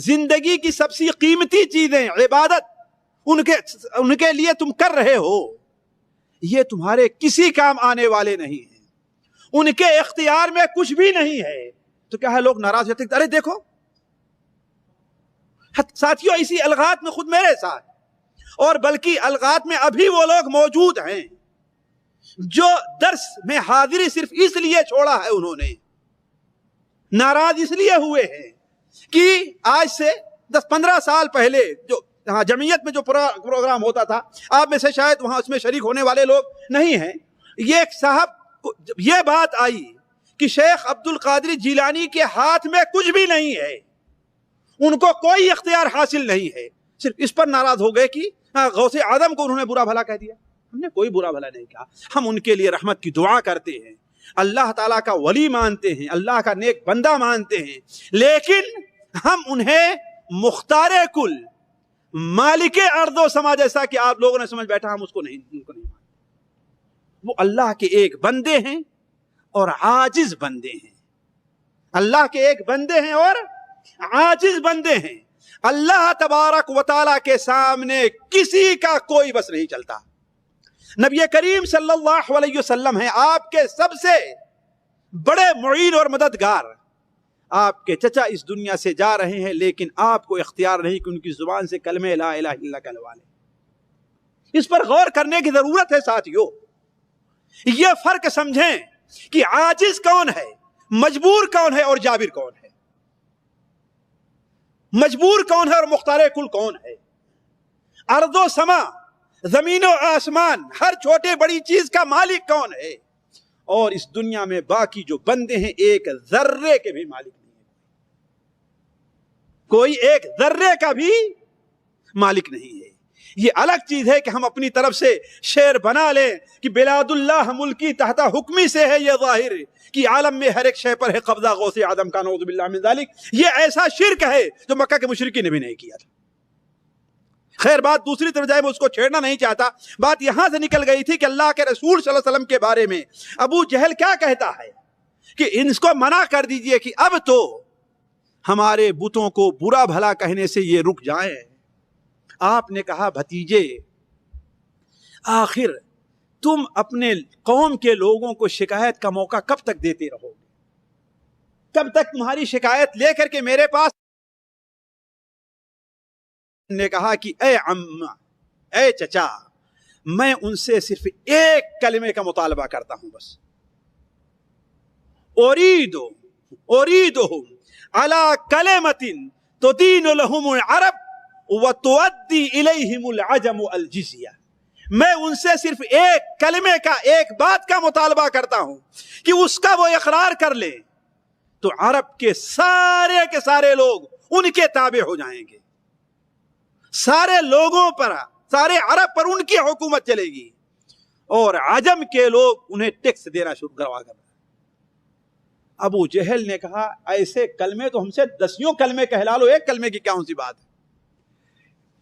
زندگی کی سب سے قیمتی چیزیں عبادت ان کے لیے تم کر رہے ہو، یہ تمہارے کسی کام آنے والے نہیں ہیں، ان کے اختیار میں کچھ بھی نہیں ہے، تو کیا ہے لوگ ناراض ہوتے ہیں؟ ارے دیکھو ساتھیوں، اسی الغات میں خود میرے ساتھ، اور بلکہ الغات میں ابھی وہ لوگ موجود ہیں جو درس میں حاضری صرف اس لیے چھوڑا ہے، انہوں نے ناراض اس لیے ہوئے ہیں کہ آج سے 10-15 سال پہلے جو جمعیت میں جو پروگرام ہوتا تھا، آپ میں سے شاید وہاں اس میں شریک ہونے والے لوگ نہیں ہیں، یہ صاحب یہ بات آئی کہ شیخ عبد القادر جیلانی کے ہاتھ میں کچھ بھی نہیں ہے، ان کو کوئی اختیار حاصل نہیں ہے، صرف اس پر ناراض ہو گئے کہ غوث اعظم کو انہوں نے برا بھلا کہہ دیا۔ ہم نے کوئی برا بھلا نہیں کہا، ہم ان کے لیے رحمت کی دعا کرتے ہیں، اللہ تعالیٰ کا ولی مانتے ہیں، اللہ کا نیک بندہ مانتے ہیں، لیکن ہم انہیں مختار کل، مالک ارض و سما جیسا کہ آپ لوگوں نے سمجھ بیٹھا، ہم اس کو نہیں مانتے۔ وہ اللہ کے ایک بندے ہیں اور عاجز بندے ہیں، اللہ کے ایک بندے ہیں اور عاجز بندے ہیں۔ اللہ تبارک و تعالیٰ کے سامنے کسی کا کوئی بس نہیں چلتا۔ نبی کریم صلی اللہ علیہ وسلم ہیں آپ کے سب سے بڑے معین اور مددگار۔ آپ کے چچا اس دنیا سے جا رہے ہیں، لیکن آپ کو اختیار نہیں کہ ان کی زبان سے کلمہ لا الہ الا اللہ کہلوا لیں۔ اس پر غور کرنے کی ضرورت ہے ساتھیوں۔ یہ فرق سمجھیں کہ عاجز کون ہے، مجبور کون ہے اور جابر کون ہے، مجبور کون ہے اور مختار کل کون ہے۔ ارض و سما، زمین و آسمان، ہر چھوٹے بڑی چیز کا مالک کون ہے، اور اس دنیا میں باقی جو بندے ہیں ایک ذرے کے بھی مالک نہیں ہے، کوئی ایک ذرے کا بھی مالک نہیں ہے۔ یہ الگ چیز ہے کہ ہم اپنی طرف سے شعر بنا لیں کہ بلاد اللہ ملکی تحت حکمی سے ہے، یہ ظاہر کہ عالم میں ہر ایک شے پر ہے قبضہ غوث اعظم کا، نعوذ باللہ من ذالک۔ یہ ایسا شرک ہے جو مکہ کے مشرکین نے بھی نہیں کیا تھا۔ خیر، بات دوسری طرف جائے، میں اس کو چھیڑنا نہیں چاہتا۔ بات یہاں سے نکل گئی تھی کہ اللہ کے رسول صلی اللہ علیہ وسلم کے بارے میں ابو جہل کیا کہتا ہے کہ ان کو منع کر دیجئے کہ اب تو ہمارے بتوں کو برا بھلا کہنے سے یہ رک جائیں۔ آپ نے کہا بھتیجے، آخر تم اپنے قوم کے لوگوں کو شکایت کا موقع کب تک دیتے رہو گے؟ کب تک تمہاری شکایت لے کر کے میرے پاس؟ نے کہا کہ اے عم، اے چچا، میں ان سے صرف ایک کلمے کا مطالبہ کرتا ہوں بس، اریدہم علی کلمۃ تدین لہم العرب وتؤدی الیہم العجم الجزیہ۔ میں ان سے صرف ایک کلمے کا، ایک بات کا مطالبہ کرتا ہوں کہ اس کا وہ اقرار کر لیں تو عرب کے سارے لوگ ان کے تابع ہو جائیں گے، سارے لوگوں پر، سارے عرب پر ان کی حکومت چلے گی، اور عجم کے لوگ انہیں ٹیکس دینا شروع کروا کر۔ ابو جہل نے کہا ایسے کلمے تو ہم سے 10 کلمے کہلا لو، ایک کلمے کی کیا سی بات ہے؟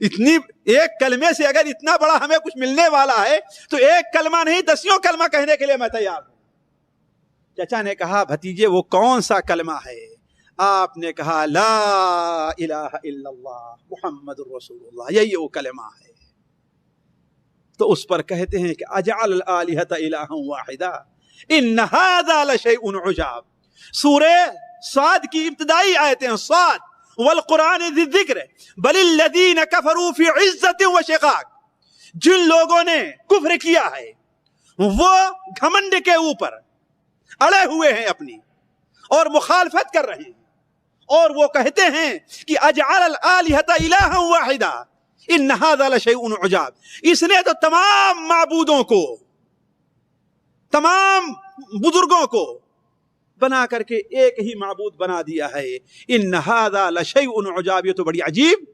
اتنی ایک کلمے سے اگر اتنا بڑا ہمیں کچھ ملنے والا ہے تو ایک کلمہ نہیں 10 کلمہ کہنے کے لیے میں تیار ہوں۔ چچا نے کہا بھتیجے وہ کون سا کلمہ ہے؟ آپ نے کہا لا الہ الا اللہ محمد الرسول اللہ، یہی وہ کلمہ ہے۔ تو اس پر کہتے ہیں کہ اجعل الالہۃ الہا واحدا ان ھذا لشیء عجاب۔ سورہ صاد کی ابتدائی آیتیں، صاد والقرآن ذی الذکر بل الذین کفروا فی عزت و شقاق، جن لوگوں نے کفر کیا ہے وہ گھمنڈ کے اوپر اڑے ہوئے ہیں اپنی، اور مخالفت کر رہے ہیں، اور وہ کہتے ہیں کہ اجعل الالہۃ الہا واحدا ان ھذا لشیء عجاب۔ اس نے تو تمام معبودوں کو، تمام بزرگوں کو بنا کر کے ایک ہی معبود بنا دیا ہے۔ ان ھذا لشیء عجاب، یہ تو بڑی عجیب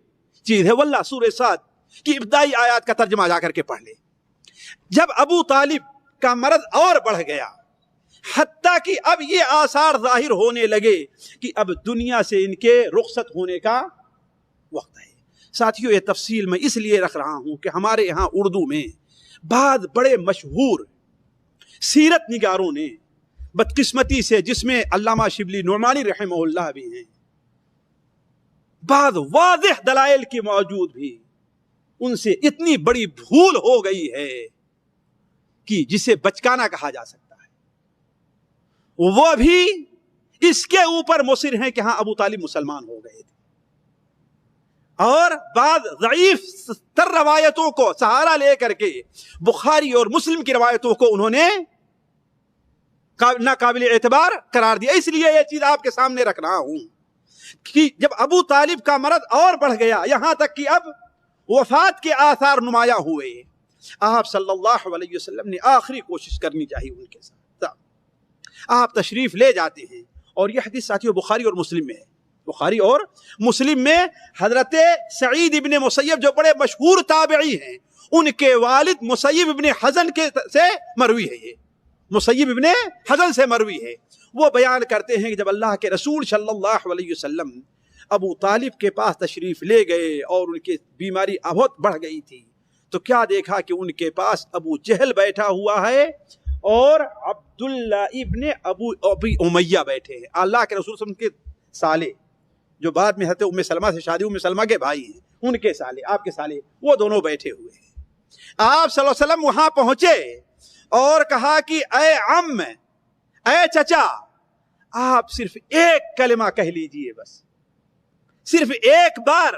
چیز ہے۔ واللہ سورہ صاد کی ابتدائی آیات کا ترجمہ جا کر کے پڑھ لیں۔ جب ابو طالب کا مرض اور بڑھ گیا، حتیٰ کہ اب یہ آثار ظاہر ہونے لگے کہ اب دنیا سے ان کے رخصت ہونے کا وقت ہے۔ ساتھیوں یہ تفصیل میں اس لیے رکھ رہا ہوں کہ ہمارے یہاں اردو میں بعض بڑے مشہور سیرت نگاروں نے بدقسمتی سے، جس میں علامہ شبلی نعمانی رحمہ اللہ بھی ہیں، بعض واضح دلائل کے موجود بھی ان سے اتنی بڑی بھول ہو گئی ہے کہ جسے بچکانا کہا جا سکتا ہے، وہ بھی اس کے اوپر مصر ہیں کہ ہاں ابو طالب مسلمان ہو گئے تھے، اور بعض ضعیف تر روایتوں کو سہارا لے کر کے بخاری اور مسلم کی روایتوں کو انہوں نے ناقابل اعتبار قرار دیا۔ اس لیے یہ چیز آپ کے سامنے رکھ رہا ہوں کہ جب ابو طالب کا مرض اور بڑھ گیا، یہاں تک کہ اب وفات کے آثار نمایاں ہوئے، آپ صلی اللہ علیہ وسلم نے آخری کوشش کرنی چاہیے ان کے ساتھ۔ آپ تشریف لے جاتے ہیں، اور یہ حدیث ساتھیوں بخاری اور مسلم میں ہے۔ بخاری اور مسلم میں حضرت سعید ابن مسیب جو بڑے مشہور تابعی ہیں، ان کے والد مسیب ابن حزن سے مروی ہے، یہ مسیب ابن حزن سے مروی ہے۔ وہ بیان کرتے ہیں کہ جب اللہ کے رسول صلی اللہ علیہ وسلم ابو طالب کے پاس تشریف لے گئے اور ان کی بیماری بہت بڑھ گئی تھی، تو کیا دیکھا کہ ان کے پاس ابو جہل بیٹھا ہوا ہے اور عبداللہ ابن ابی امیہ بیٹھے ہیں، اللہ کے رسول صلی اللہ علیہ وسلم کے سالے، جو بعد میں حضرت ام سلمہ سے شادی، ام سلمہ کے بھائی ہیں، ان کے سالے، آپ کے سالے، وہ دونوں بیٹھے ہوئے ہیں۔ آپ صلی اللہ علیہ وسلم وہاں پہنچے اور کہا کہ اے عم، اے چچا، آپ صرف ایک کلمہ کہہ لیجئے، بس صرف ایک بار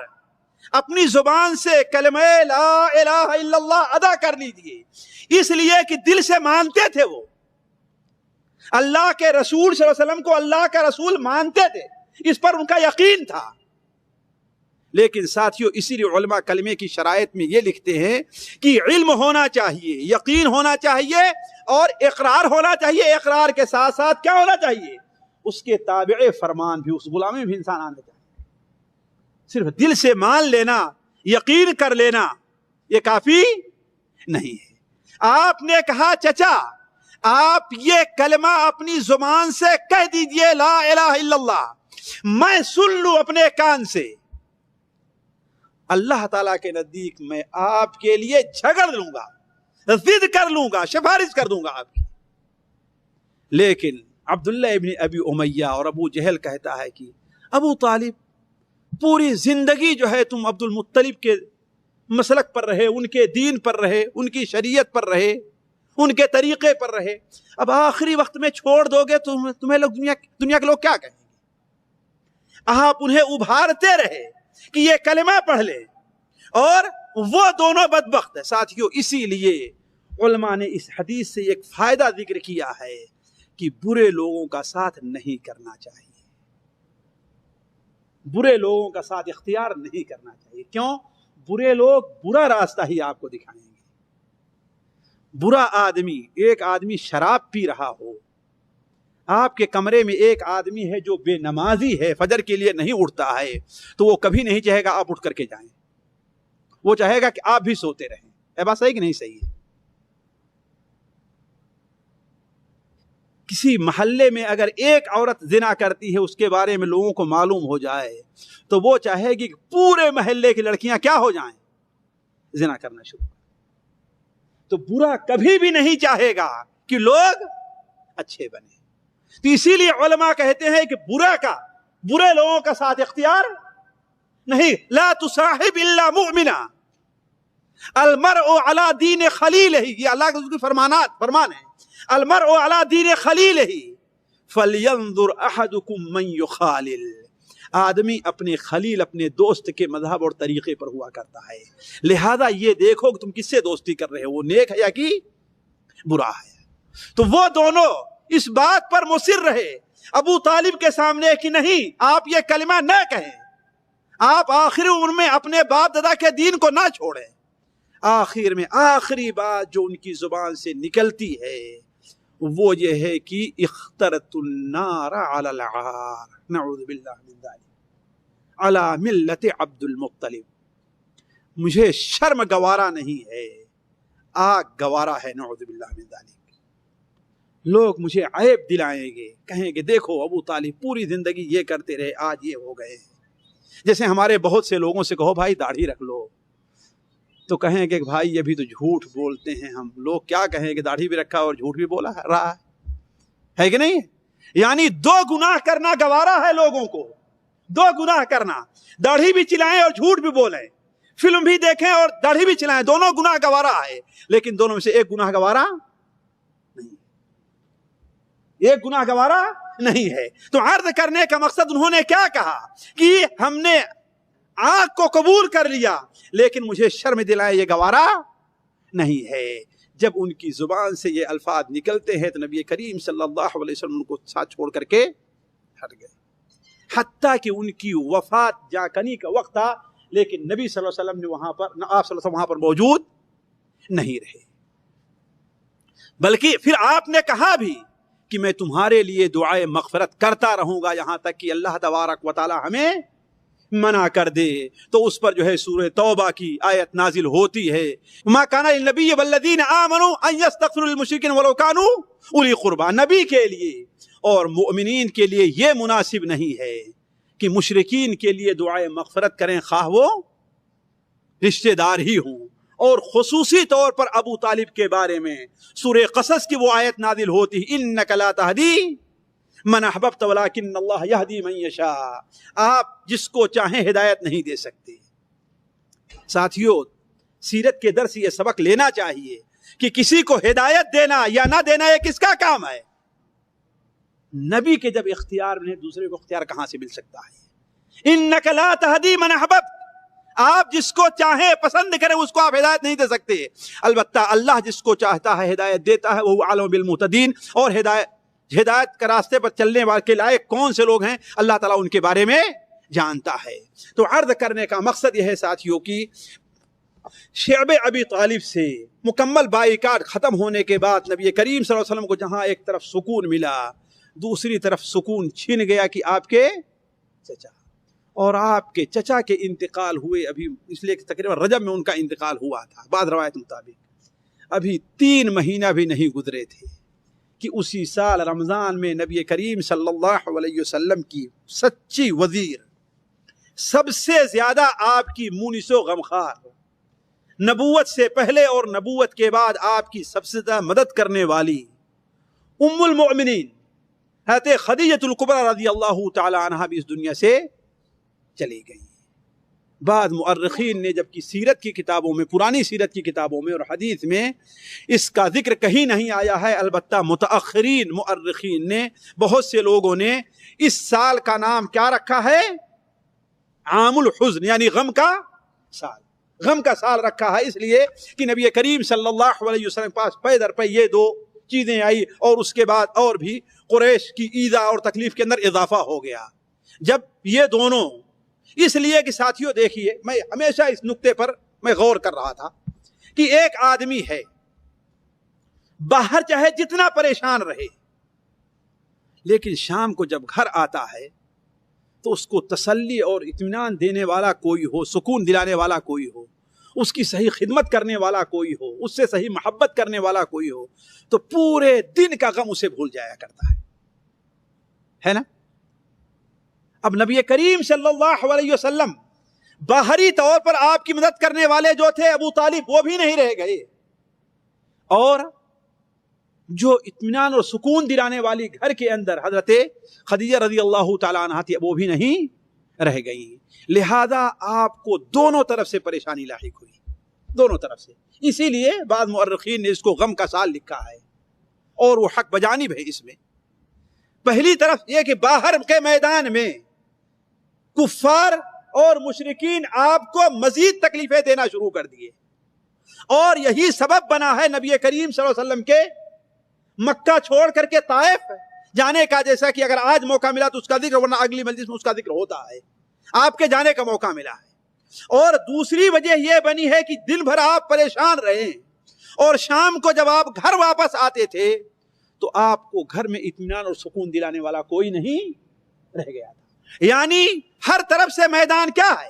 اپنی زبان سے کلمہ لا الہ الا اللہ ادا کر لیجئے، اس لیے کہ دل سے مانتے تھے، وہ اللہ کے رسول صلی اللہ علیہ وسلم کو اللہ کا رسول مانتے تھے، اس پر ان کا یقین تھا۔ لیکن ساتھیوں اسی لیے علماء کلمے کی شرائط میں یہ لکھتے ہیں کہ علم ہونا چاہیے، یقین ہونا چاہیے، اور اقرار ہونا چاہیے۔ اقرار کے ساتھ ساتھ کیا ہونا چاہیے؟ اس کے تابع فرمان بھی، اس غلامی بھی انسان آنا چاہیے۔ صرف دل سے مان لینا، یقین کر لینا، یہ کافی نہیں ہے۔ آپ نے کہا چچا آپ یہ کلمہ اپنی زبان سے کہہ دیجئے، لا الہ الا اللہ، میں سن لوں اپنے کان سے، اللہ تعالیٰ کے نزدیک میں آپ کے لیے جھگڑ لوں گا، ضد کر لوں گا، سفارش کر دوں گا آپ کی۔ لیکن عبداللہ ابن ابی امیہ اور ابو جہل کہتا ہے کہ ابو طالب پوری زندگی جو ہے تم عبد المطلب کے مسلک پر رہے, ان کے دین پر رہے, ان کی شریعت پر رہے, ان کے طریقے پر رہے. اب آخری وقت میں چھوڑ دو گے تو تمہیں لوگ دنیا کے لوگ کیا کہیں گے؟ آپ انہیں ابھارتے رہے کہ یہ کلمہ پڑھ لے, اور وہ دونوں بدبخت ہے. ساتھیو, اسی لیے علماء نے اس حدیث سے ایک فائدہ ذکر کیا ہے کہ برے لوگوں کا ساتھ نہیں کرنا چاہیے, برے لوگوں کا ساتھ اختیار نہیں کرنا چاہیے. کیوں؟ برے لوگ برا راستہ ہی آپ کو دکھائیں گے. برا آدمی, ایک آدمی شراب پی رہا ہو, آپ کے کمرے میں ایک آدمی ہے جو بے نمازی ہے, فجر کے لیے نہیں اٹھتا ہے, تو وہ کبھی نہیں چاہے گا آپ اٹھ کر کے جائیں, وہ چاہے گا کہ آپ بھی سوتے رہیں. اے بات صحیح کہ نہیں صحیح ہے؟ کسی محلے میں اگر ایک عورت زنا کرتی ہے, اس کے بارے میں لوگوں کو معلوم ہو جائے, تو وہ چاہے گی کہ پورے محلے کی لڑکیاں کیا ہو جائیں, زنا کرنا شروع. تو برا کبھی بھی نہیں چاہے گا کہ لوگ اچھے بنے. تو اسی لیے علماء کہتے ہیں کہ برے لوگوں کا ساتھ اختیار نہیں. لا تصاحب الا مؤمنا المرء علی دین خلیلہ, یہ اللہ کے فرمان ہے. المرء علی دین خلیلہ فلینظر احدکم من یخالل. آدمی اپنے خلیل, اپنے دوست کے مذہب اور طریقے پر ہوا کرتا ہے, لہذا یہ دیکھو کہ تم کس سے دوستی کر رہے ہو, وہ نیک ہے یا کہ برا ہے. تو وہ دونوں اس بات پر مصر رہے ابو طالب کے سامنے کہ نہیں, آپ یہ کلمہ نہ کہیں, آپ آخری عمر میں اپنے باپ دادا کے دین کو نہ چھوڑیں. آخر میں آخری بات جو ان کی زبان سے نکلتی ہے وہ یہ ہے کہ اخترت النار علی العار, نعوذ باللہ من ذلک, علی ملت عبد المطلب. مجھے شرم گوارا نہیں ہے, آگ گوارا ہے, نعوذ باللہ من ذلک. لوگ مجھے عیب دلائیں گے, کہیں گے دیکھو ابو طالب پوری زندگی یہ کرتے رہے, آج یہ ہو گئے. جیسے ہمارے بہت سے لوگوں سے کہو بھائی داڑھی رکھ لو, تو کہیں گے بھائی یہ بھی تو جھوٹ بولتے ہیں ہم. لوگ کیا کہیں گے, داڑھی بھی رکھا اور جھوٹ بھی بولا رہا ہے کہ نہیں؟ یعنی دو گناہ کرنا گوارا ہے لوگوں کو, دو گناہ کرنا, داڑھی بھی چلائیں اور جھوٹ بھی بولیں, فلم بھی دیکھیں اور داڑھی بھی چلائیں, دونوں گناہ گوارا ہے. لیکن دونوں میں سے ایک گناہ گوارا نہیں, ایک گناہ گوارا نہیں ہے. تو عرض کرنے کا مقصد انہوں نے کیا کہا کہ ہم نے آگ کو قبول کر لیا لیکن مجھے شرم دلائے یہ گوارا نہیں ہے. جب ان کی زبان سے یہ الفاظ نکلتے ہیں تو نبی کریم صلی اللہ علیہ وسلم ان کو ساتھ چھوڑ کر کے ہٹ گئے, حتیٰ کہ ان کی وفات جا کنی کا وقت تھا, لیکن نبی صلی اللہ علیہ وسلم نے وہاں پر, آپ صلی اللہ علیہ وسلم وہاں پر موجود نہیں رہے. بلکہ پھر آپ نے کہا بھی کہ میں تمہارے لیے دعائے مغفرت کرتا رہوں گا یہاں تک کہ اللہ تبارک و تعالی ہمیں منع کر دے. تو اس پر جو ہے سورہ توبہ کی آیت نازل ہوتی ہے, ما کان للنبی والذین آمنوا ان یستغفروا للمشرکین ولو کانوا اولی قربی. نبی کے لیے اور مؤمنین کے لیے یہ مناسب نہیں ہے کہ مشرکین کے لیے دعائے مغفرت کریں, خواہ وہ رشتہ دار ہی ہوں. اور خصوصی طور پر ابو طالب کے بارے میں سورہ قصص کی وہ آیت نازل ہوتی ہے, انک لا تہدی من احببت ولکن اللہ یہدی من یشاء. آپ جس کو چاہیں ہدایت نہیں دے سکتے. ساتھیو, سیرت کے درس یہ سبق لینا چاہیے کہ کسی کو ہدایت دینا یا نہ دینا یہ کس کا کام ہے؟ نبی کے جب اختیار میں دوسرے کو اختیار کہاں سے مل سکتا ہے؟ انک لا تہدی من احببت, آپ جس کو چاہیں پسند کریں اس کو آپ ہدایت نہیں دے سکتے. البتہ اللہ جس کو چاہتا ہے ہدایت دیتا ہے, وہ عالم بالمہتدین. اور ہدایت کے راستے پر چلنے والے کے لائق کون سے لوگ ہیں اللہ تعالیٰ ان کے بارے میں جانتا ہے. تو عرض کرنے کا مقصد یہ ہے ساتھیوں کی, شعب ابی طالب سے مکمل بائیکاٹ ختم ہونے کے بعد نبی کریم صلی اللہ علیہ وسلم کو جہاں ایک طرف سکون ملا, دوسری طرف سکون چھن گیا کہ آپ کے چچا اور آپ کے چچا کے انتقال ہوئے. ابھی اس لیے کہ تقریباً رجب میں ان کا انتقال ہوا تھا, بعض روایت مطابق ابھی 3 مہینہ بھی نہیں گزرے تھے کہ اسی سال رمضان میں نبی کریم صلی اللہ علیہ وسلم کی سچی وزیر, سب سے زیادہ آپ کی مونس و غمخوار, نبوت سے پہلے اور نبوت کے بعد آپ کی سب سے زیادہ مدد کرنے والی ام المؤمنین حضرت خدیجہ الکبریٰ رضی اللہ تعالی عنہا بھی اس دنیا سے چلی گئی. بعض مؤرخین نے جبکہ سیرت کی کتابوں میں، پرانی سیرت کی کتابوں میں اور حدیث میں اس کا ذکر کہیں نہیں آیا ہے، البتہ متأخرین مؤرخین نے، بہت سے لوگوں نے اس سال کا نام کیا رکھا ہے؟ عام الحزن، یعنی غم کا سال، غم کا سال رکھا ہے، اس لیے کہ نبی کریم صلی اللہ علیہ وسلم کے پاس پے در پے یہ دو چیزیں آئی، اور اس کے بعد اور بھی قریش کی ایذا اور تکلیف کے اندر اضافہ ہو گیا۔ جب یہ دونوں، اس لیے کہ ساتھیوں دیکھیے، میں ہمیشہ اس نقطے پر میں غور کر رہا تھا کہ ایک آدمی ہے، باہر چاہے جتنا پریشان رہے، لیکن شام کو جب گھر آتا ہے تو اس کو تسلی اور اطمینان دینے والا کوئی ہو، سکون دلانے والا کوئی ہو، اس کی صحیح خدمت کرنے والا کوئی ہو، اس سے صحیح محبت کرنے والا کوئی ہو، تو پورے دن کا غم اسے بھول جایا کرتا ہے نا؟ اب نبی کریم صلی اللہ علیہ وسلم باہری طور پر آپ کی مدد کرنے والے جو تھے ابو طالب، وہ بھی نہیں رہ گئے، اور جو اطمینان اور سکون دلانے والی گھر کے اندر حضرت خدیجہ رضی اللہ تعالیٰ عنہا تھی، وہ بھی نہیں رہ گئی۔ لہذا آپ کو دونوں طرف سے پریشانی لاحق ہوئی، دونوں طرف سے۔ اسی لیے بعض مؤرخین نے اس کو غم کا سال لکھا ہے، اور وہ حق بجانب ہے اس میں۔ پہلی طرف یہ کہ باہر کے میدان میں کفار اور مشرکین آپ کو مزید تکلیفیں دینا شروع کر دیے، اور یہی سبب بنا ہے نبی کریم صلی اللہ علیہ وسلم کے مکہ چھوڑ کر کے طائف جانے کا، جیسا کہ اگر آج موقع ملا تو اس کا ذکر، ورنہ اگلی مجلس میں اس کا ذکر ہوتا ہے، آپ کے جانے کا موقع ملا ہے۔ اور دوسری وجہ یہ بنی ہے کہ دن بھر آپ پریشان رہے، اور شام کو جب آپ گھر واپس آتے تھے تو آپ کو گھر میں اطمینان اور سکون دلانے والا کوئی نہیں رہ گیا تھا، یعنی ہر طرف سے میدان کیا ہے؟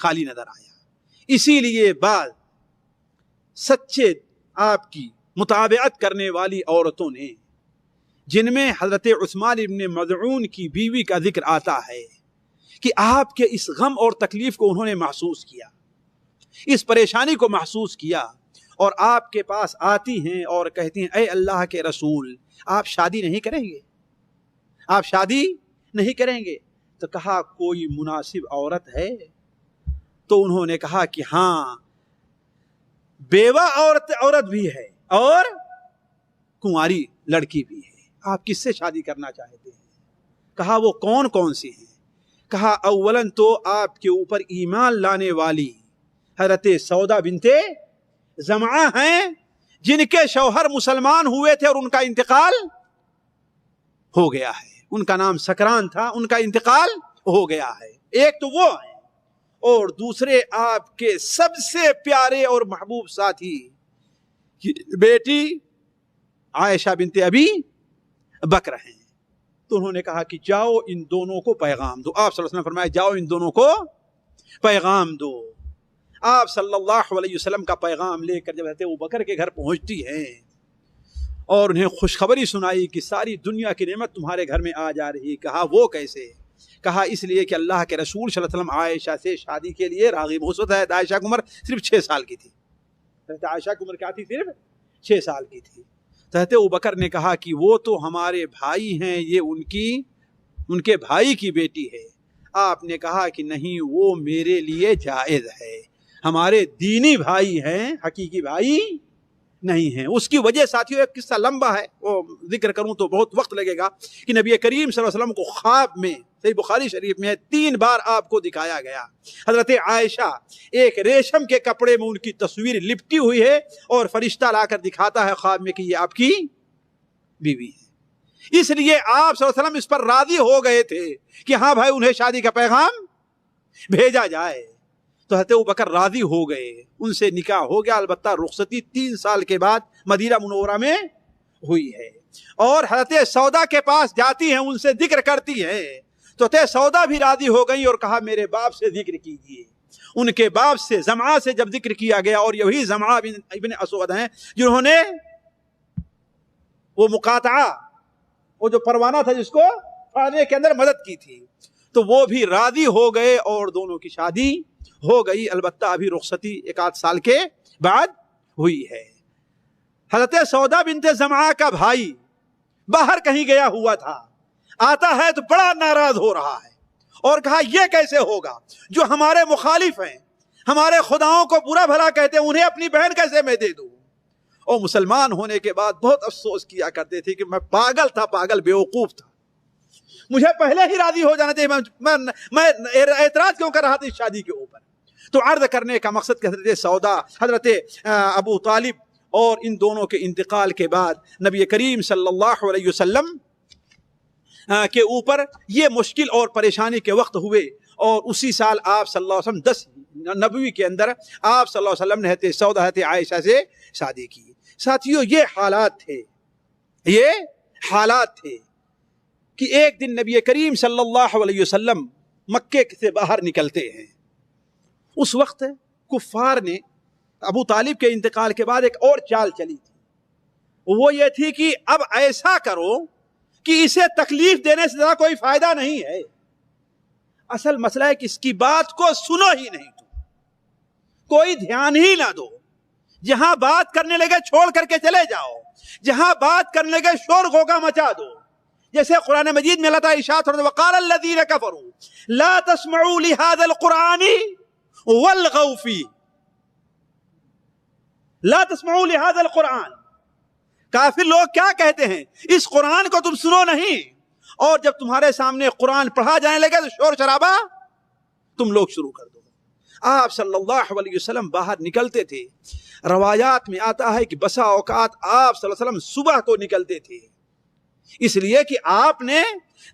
خالی نظر آیا۔ اسی لیے بعد سچے آپ کی متابعت کرنے والی عورتوں نے، جن میں حضرت عثمان ابن مظعون کی بیوی کا ذکر آتا ہے، کہ آپ کے اس غم اور تکلیف کو انہوں نے محسوس کیا، اس پریشانی کو محسوس کیا، اور آپ کے پاس آتی ہیں اور کہتی ہیں اے اللہ کے رسول، آپ شادی نہیں کریں گے؟ آپ شادی نہیں کریں گے؟ تو کہا کوئی مناسب عورت ہے؟ تو انہوں نے کہا کہ ہاں، بیوہ عورت بھی ہے اور کنواری لڑکی بھی ہے، آپ کس سے شادی کرنا چاہتے ہیں؟ کہا وہ کون کون سی ہیں؟ کہا اولاً تو آپ کے اوپر ایمان لانے والی حضرت سودا بنت زمعہ ہیں، جن کے شوہر مسلمان ہوئے تھے اور ان کا انتقال ہو گیا ہے، ان کا نام سکران تھا، ان کا انتقال ہو گیا ہے، ایک تو وہ ہیں، اور دوسرے آپ کے سب سے پیارے اور محبوب ساتھی بیٹی عائشہ بنت ابی بکر ہیں۔ تو انہوں نے کہا کہ جاؤ ان دونوں کو پیغام دو۔ آپ صلی اللہ علیہ وسلم فرمایا جاؤ ان دونوں کو پیغام دو۔ آپ صلی اللہ علیہ وسلم کا پیغام لے کر جب حضرت ابوبکر کے گھر پہنچتی ہیں اور انہیں خوشخبری سنائی کہ ساری دنیا کی نعمت تمہارے گھر میں آ جا رہی، کہا وہ کیسے؟ کہا اس لیے کہ اللہ کے رسول صلی اللہ علیہ وسلم عائشہ سے شادی کے لیے راغب ہو سکتا ہے۔ عائشہ کی عمر صرف 6 سال کی تھی، عائشہ کی عمر کیا تھی؟ صرف 6 سال کی تھی۔ حضرت ابوبکر نے کہا کہ وہ تو ہمارے بھائی ہیں، یہ ان کے بھائی کی بیٹی ہے۔ آپ نے کہا کہ نہیں، وہ میرے لیے جائز ہے، ہمارے دینی بھائی ہیں، حقیقی بھائی نہیں ہیں۔ اس کی وجہ ساتھیوں ایک قصہ لمبا ہے، وہ ذکر کروں تو بہت وقت لگے گا، کہ نبی کریم صلی اللہ علیہ وسلم کو خواب میں، صحیح بخاری شریف میں 3 بار آپ کو دکھایا گیا، حضرت عائشہ ایک ریشم کے کپڑے میں ان کی تصویر لپٹی ہوئی ہے، اور فرشتہ لا کر دکھاتا ہے خواب میں کہ یہ آپ کی بیوی ہے۔ اس لیے آپ صلی اللہ علیہ وسلم اس پر راضی ہو گئے تھے کہ ہاں بھائی انہیں شادی کا پیغام بھیجا جائے۔ تو حضرت ابوبکر راضی ہو گئے، ان سے نکاح ہو گیا، البتہ رخصتی 3 سال کے بعد مدینہ منورہ میں ہوئی ہے۔ اور حضرت سودا کے پاس جاتی ہیں، ان سے ذکر کرتی ہیں، تو حضرت سودا بھی راضی ہو گئی اور کہا میرے باپ سے ذکر کیجیے۔ ان کے باپ سے زمعہ سے جب ذکر کیا گیا، اور یہی زمعہ ابن اسود ہیں جنہوں نے وہ مقاطعہ، وہ جو پروانہ تھا جس کو پھاڑنے کے اندر مدد کی تھی، تو وہ بھی راضی ہو گئے اور دونوں کی شادی ہو گئی۔ البتہ ابھی رخصتی 1 سال کے بعد ہوئی ہے۔ حضرت سودا بنت زمعہ کا بھائی باہر کہیں گیا ہوا تھا، آتا ہے تو بڑا ناراض ہو رہا ہے اور کہا یہ کیسے ہوگا جو ہمارے مخالف ہیں، ہمارے خداؤں کو برا بھلا کہتے ہیں، انہیں اپنی بہن کیسے میں دے دوں؟ اور مسلمان ہونے کے بعد بہت افسوس کیا کرتے تھے کہ میں پاگل تھا، پاگل بیوقوف تھا، مجھے پہلے ہی راضی ہو جانا چاہیے، میں اعتراض کیوں کر رہا تھا اس شادی کے اوپر؟ تو عرض کرنے کا مقصد کہ حضرت سودا، حضرت ابو طالب اور ان دونوں کے انتقال کے بعد نبی کریم صلی اللہ علیہ وسلم کے اوپر یہ مشکل اور پریشانی کے وقت ہوئے، اور اسی سال آپ صلی اللہ علیہ وسلم 10 نبوی کے اندر آپ صلی اللہ علیہ وسلم نے حضرت سودا حضرت عائشہ سے شادی کی۔ ساتھیوں، یہ حالات تھے کہ ایک دن نبی کریم صلی اللہ علیہ وسلم مکے سے باہر نکلتے ہیں۔ اس وقت کفار نے ابو طالب کے انتقال کے بعد ایک اور چال چلی تھی، وہ یہ تھی کہ اب ایسا کرو کہ اسے تکلیف دینے سے زیادہ کوئی فائدہ نہیں ہے، اصل مسئلہ ہے کہ اس کی بات کو سنو ہی نہیں، کوئی دھیان ہی نہ دو، جہاں بات کرنے لگے چھوڑ کر کے چلے جاؤ، جہاں بات کرنے لگے شور غوغا مچا دو۔ جیسے قرآن مجید میں اللہ تعالیٰ ارشاد فرماتا ہے وقال الذین کفروا لا تسمعوا لهذا القرآن والغوا فیہ، لا تسمعوا لهذا القرآن، کافر لوگ کیا کہتے ہیں؟ اس قرآن کو تم سنو نہیں، اور جب تمہارے سامنے قرآن پڑھا جانے لگے تو شور شرابہ تم لوگ شروع کر دو۔ آپ صلی اللہ علیہ وسلم باہر نکلتے تھے، روایات میں آتا ہے کہ بسا اوقات آپ صلی اللہ علیہ وسلم صبح کو نکلتے تھے، اس لیے کہ آپ نے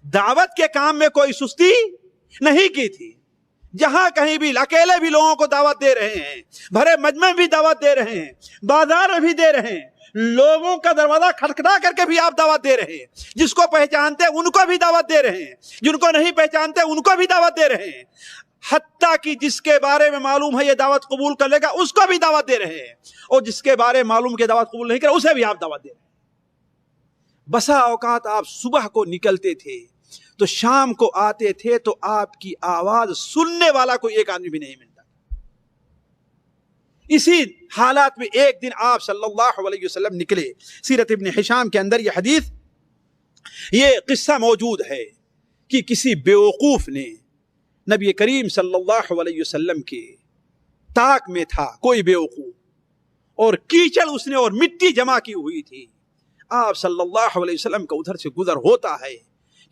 دعوت کے کام میں کوئی سستی نہیں کی تھی۔ جہاں کہیں بھی اکیلے بھی لوگوں کو دعوت دے رہے ہیں، بھرے مجمع بھی دعوت دے رہے ہیں، بازار میں بھی دے رہے ہیں، لوگوں کا دروازہ کھٹکھٹا کر کے بھی آپ دعوت دے رہے ہیں، جس کو پہچانتے ان کو بھی دعوت دے رہے ہیں، جن کو نہیں پہچانتے ان کو بھی دعوت دے رہے ہیں، حتیٰ کہ جس کے بارے میں معلوم ہے یہ دعوت قبول کر لے گا اس کو بھی دعوت دے رہے ہیں، اور جس کے بارے میں معلوم کہ دعوت قبول نہیں کرے اسے بھی آپ دعوت دے رہے ہیں۔ بسا اوقات آپ صبح کو نکلتے تھے تو شام کو آتے تھے تو آپ کی آواز سننے والا کوئی ایک آدمی بھی نہیں ملتا۔ اسی حالات میں ایک دن آپ صلی اللہ علیہ وسلم نکلے، سیرت ابن ہشام کے اندر یہ حدیث، یہ قصہ موجود ہے کہ کسی بیوقوف نے نبی کریم صلی اللہ علیہ وسلم کے طاق میں تھا کوئی بیوقوف، اور کیچڑ اس نے اور مٹی جمع کی ہوئی تھی، آپ صلی اللہ علیہ وسلم کا ادھر سے گزر ہوتا ہے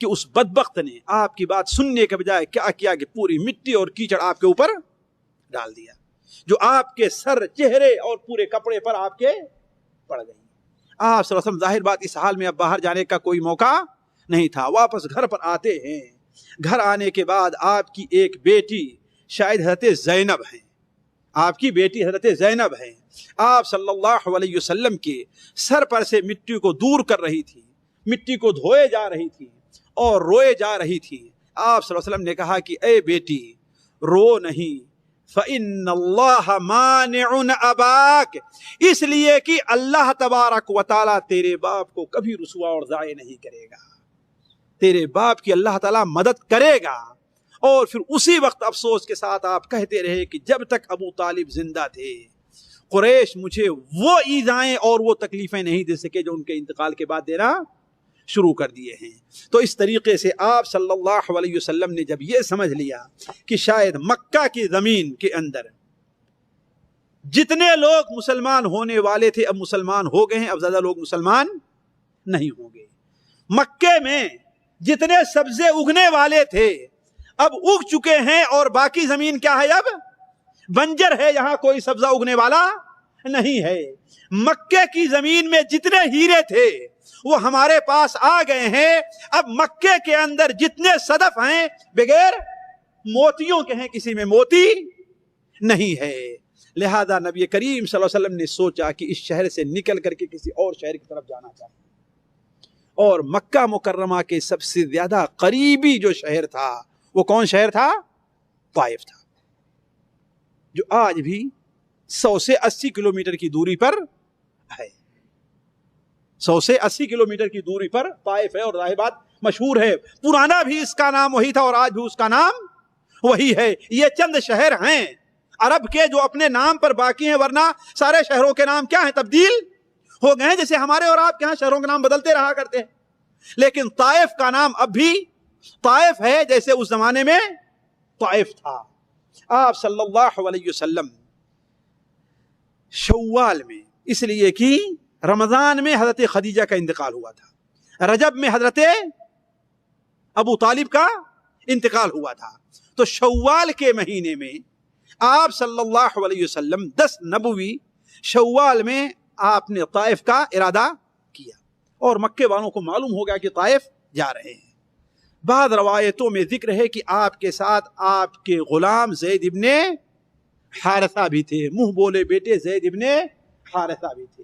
کہ اس بدبخت نے آپ کی بات سننے کے بجائے کیا کیا کہ پوری مٹی اور کیچڑ آپ کے اوپر ڈال دیا، جو آپ کے سر، چہرے اور پورے کپڑے پر آپ کے پڑ گئی۔ آپ صلی اللہ علیہ وسلم ظاہر بات اس حال میں اب باہر جانے کا کوئی موقع نہیں تھا، واپس گھر پر آتے ہیں۔ گھر آنے کے بعد آپ کی ایک بیٹی شاید حضرت زینب ہیں، آپ کی بیٹی حضرت زینب ہیں، آپ صلی اللہ علیہ وسلم کے سر پر سے مٹی کو دور کر رہی تھی، مٹی کو دھوئے جا رہی تھی اور روئے جا رہی تھی۔ آپ صلی اللہ علیہ وسلم نے کہا کہ اے بیٹی رو نہیں، فَإِنَّ اللَّهَ مَانِعٌ أَبَاكَ، اس لیے کہ اللہ تبارک و تعالیٰ تیرے باپ کو کبھی رسوا اور ضائع نہیں کرے گا، تیرے باپ کی اللہ تعالیٰ مدد کرے گا۔ اور پھر اسی وقت افسوس کے ساتھ آپ کہتے رہے کہ جب تک ابو طالب زندہ تھے قریش مجھے وہ ایذائیں اور وہ تکلیفیں نہیں دے سکے جو ان کے انتقال کے بعد دینا شروع کر دیے ہیں۔ تو اس طریقے سے آپ صلی اللہ علیہ وسلم نے جب یہ سمجھ لیا کہ شاید مکہ کی زمین کے اندر جتنے لوگ مسلمان ہونے والے تھے اب مسلمان ہو گئے ہیں، اب زیادہ لوگ مسلمان نہیں ہوں گے، مکے میں جتنے سبزے اگنے والے تھے اب اگ چکے ہیں، اور باقی زمین کیا ہے؟ اب بنجر ہے، یہاں کوئی سبزہ اگنے والا نہیں ہے۔ مکے کی زمین میں جتنے ہیرے تھے وہ ہمارے پاس آ گئے ہیں، اب مکے کے اندر جتنے صدف ہیں بغیر موتیوں کے ہیں، کسی میں موتی نہیں ہے۔ لہذا نبی کریم صلی اللہ علیہ وسلم نے سوچا کہ اس شہر سے نکل کر کے کسی اور شہر کی طرف جانا چاہیے، اور مکہ مکرمہ کے سب سے زیادہ قریبی جو شہر تھا وہ کون شہر تھا؟ طائف تھا، جو آج بھی 100 سے 80 کلومیٹر کی دوری پر ہے، 100 سے 80 کلومیٹر کی دوری پر طائف ہے، اور ظاہر بات مشہور ہے، پرانا بھی اس کا نام وہی تھا اور آج بھی اس کا نام وہی ہے۔ یہ چند شہر ہیں عرب کے جو اپنے نام پر باقی ہیں، ورنہ سارے شہروں کے نام کیا ہیں؟ تبدیل ہو گئے ہیں، جیسے ہمارے اور آپ کے ہاں شہروں کے نام بدلتے رہا کرتے ہیں، لیکن طائف کا نام اب بھی طائف ہے جیسے اس زمانے میں طائف تھا. آپ صلی اللہ علیہ وسلم شوال میں، اس لیے کہ رمضان میں حضرت خدیجہ کا انتقال ہوا تھا، رجب میں حضرت ابو طالب کا انتقال ہوا تھا، تو شوال کے مہینے میں آپ صلی اللہ علیہ وسلم 10 نبوی شوال میں آپ نے طائف کا ارادہ کیا، اور مکے والوں کو معلوم ہو گیا کہ طائف جا رہے ہیں. بعض روایتوں میں ذکر ہے کہ آپ کے ساتھ آپ کے غلام زید ابن حارثہ بھی تھے، منہ بولے بیٹے زید ابن حارثہ بھی تھے.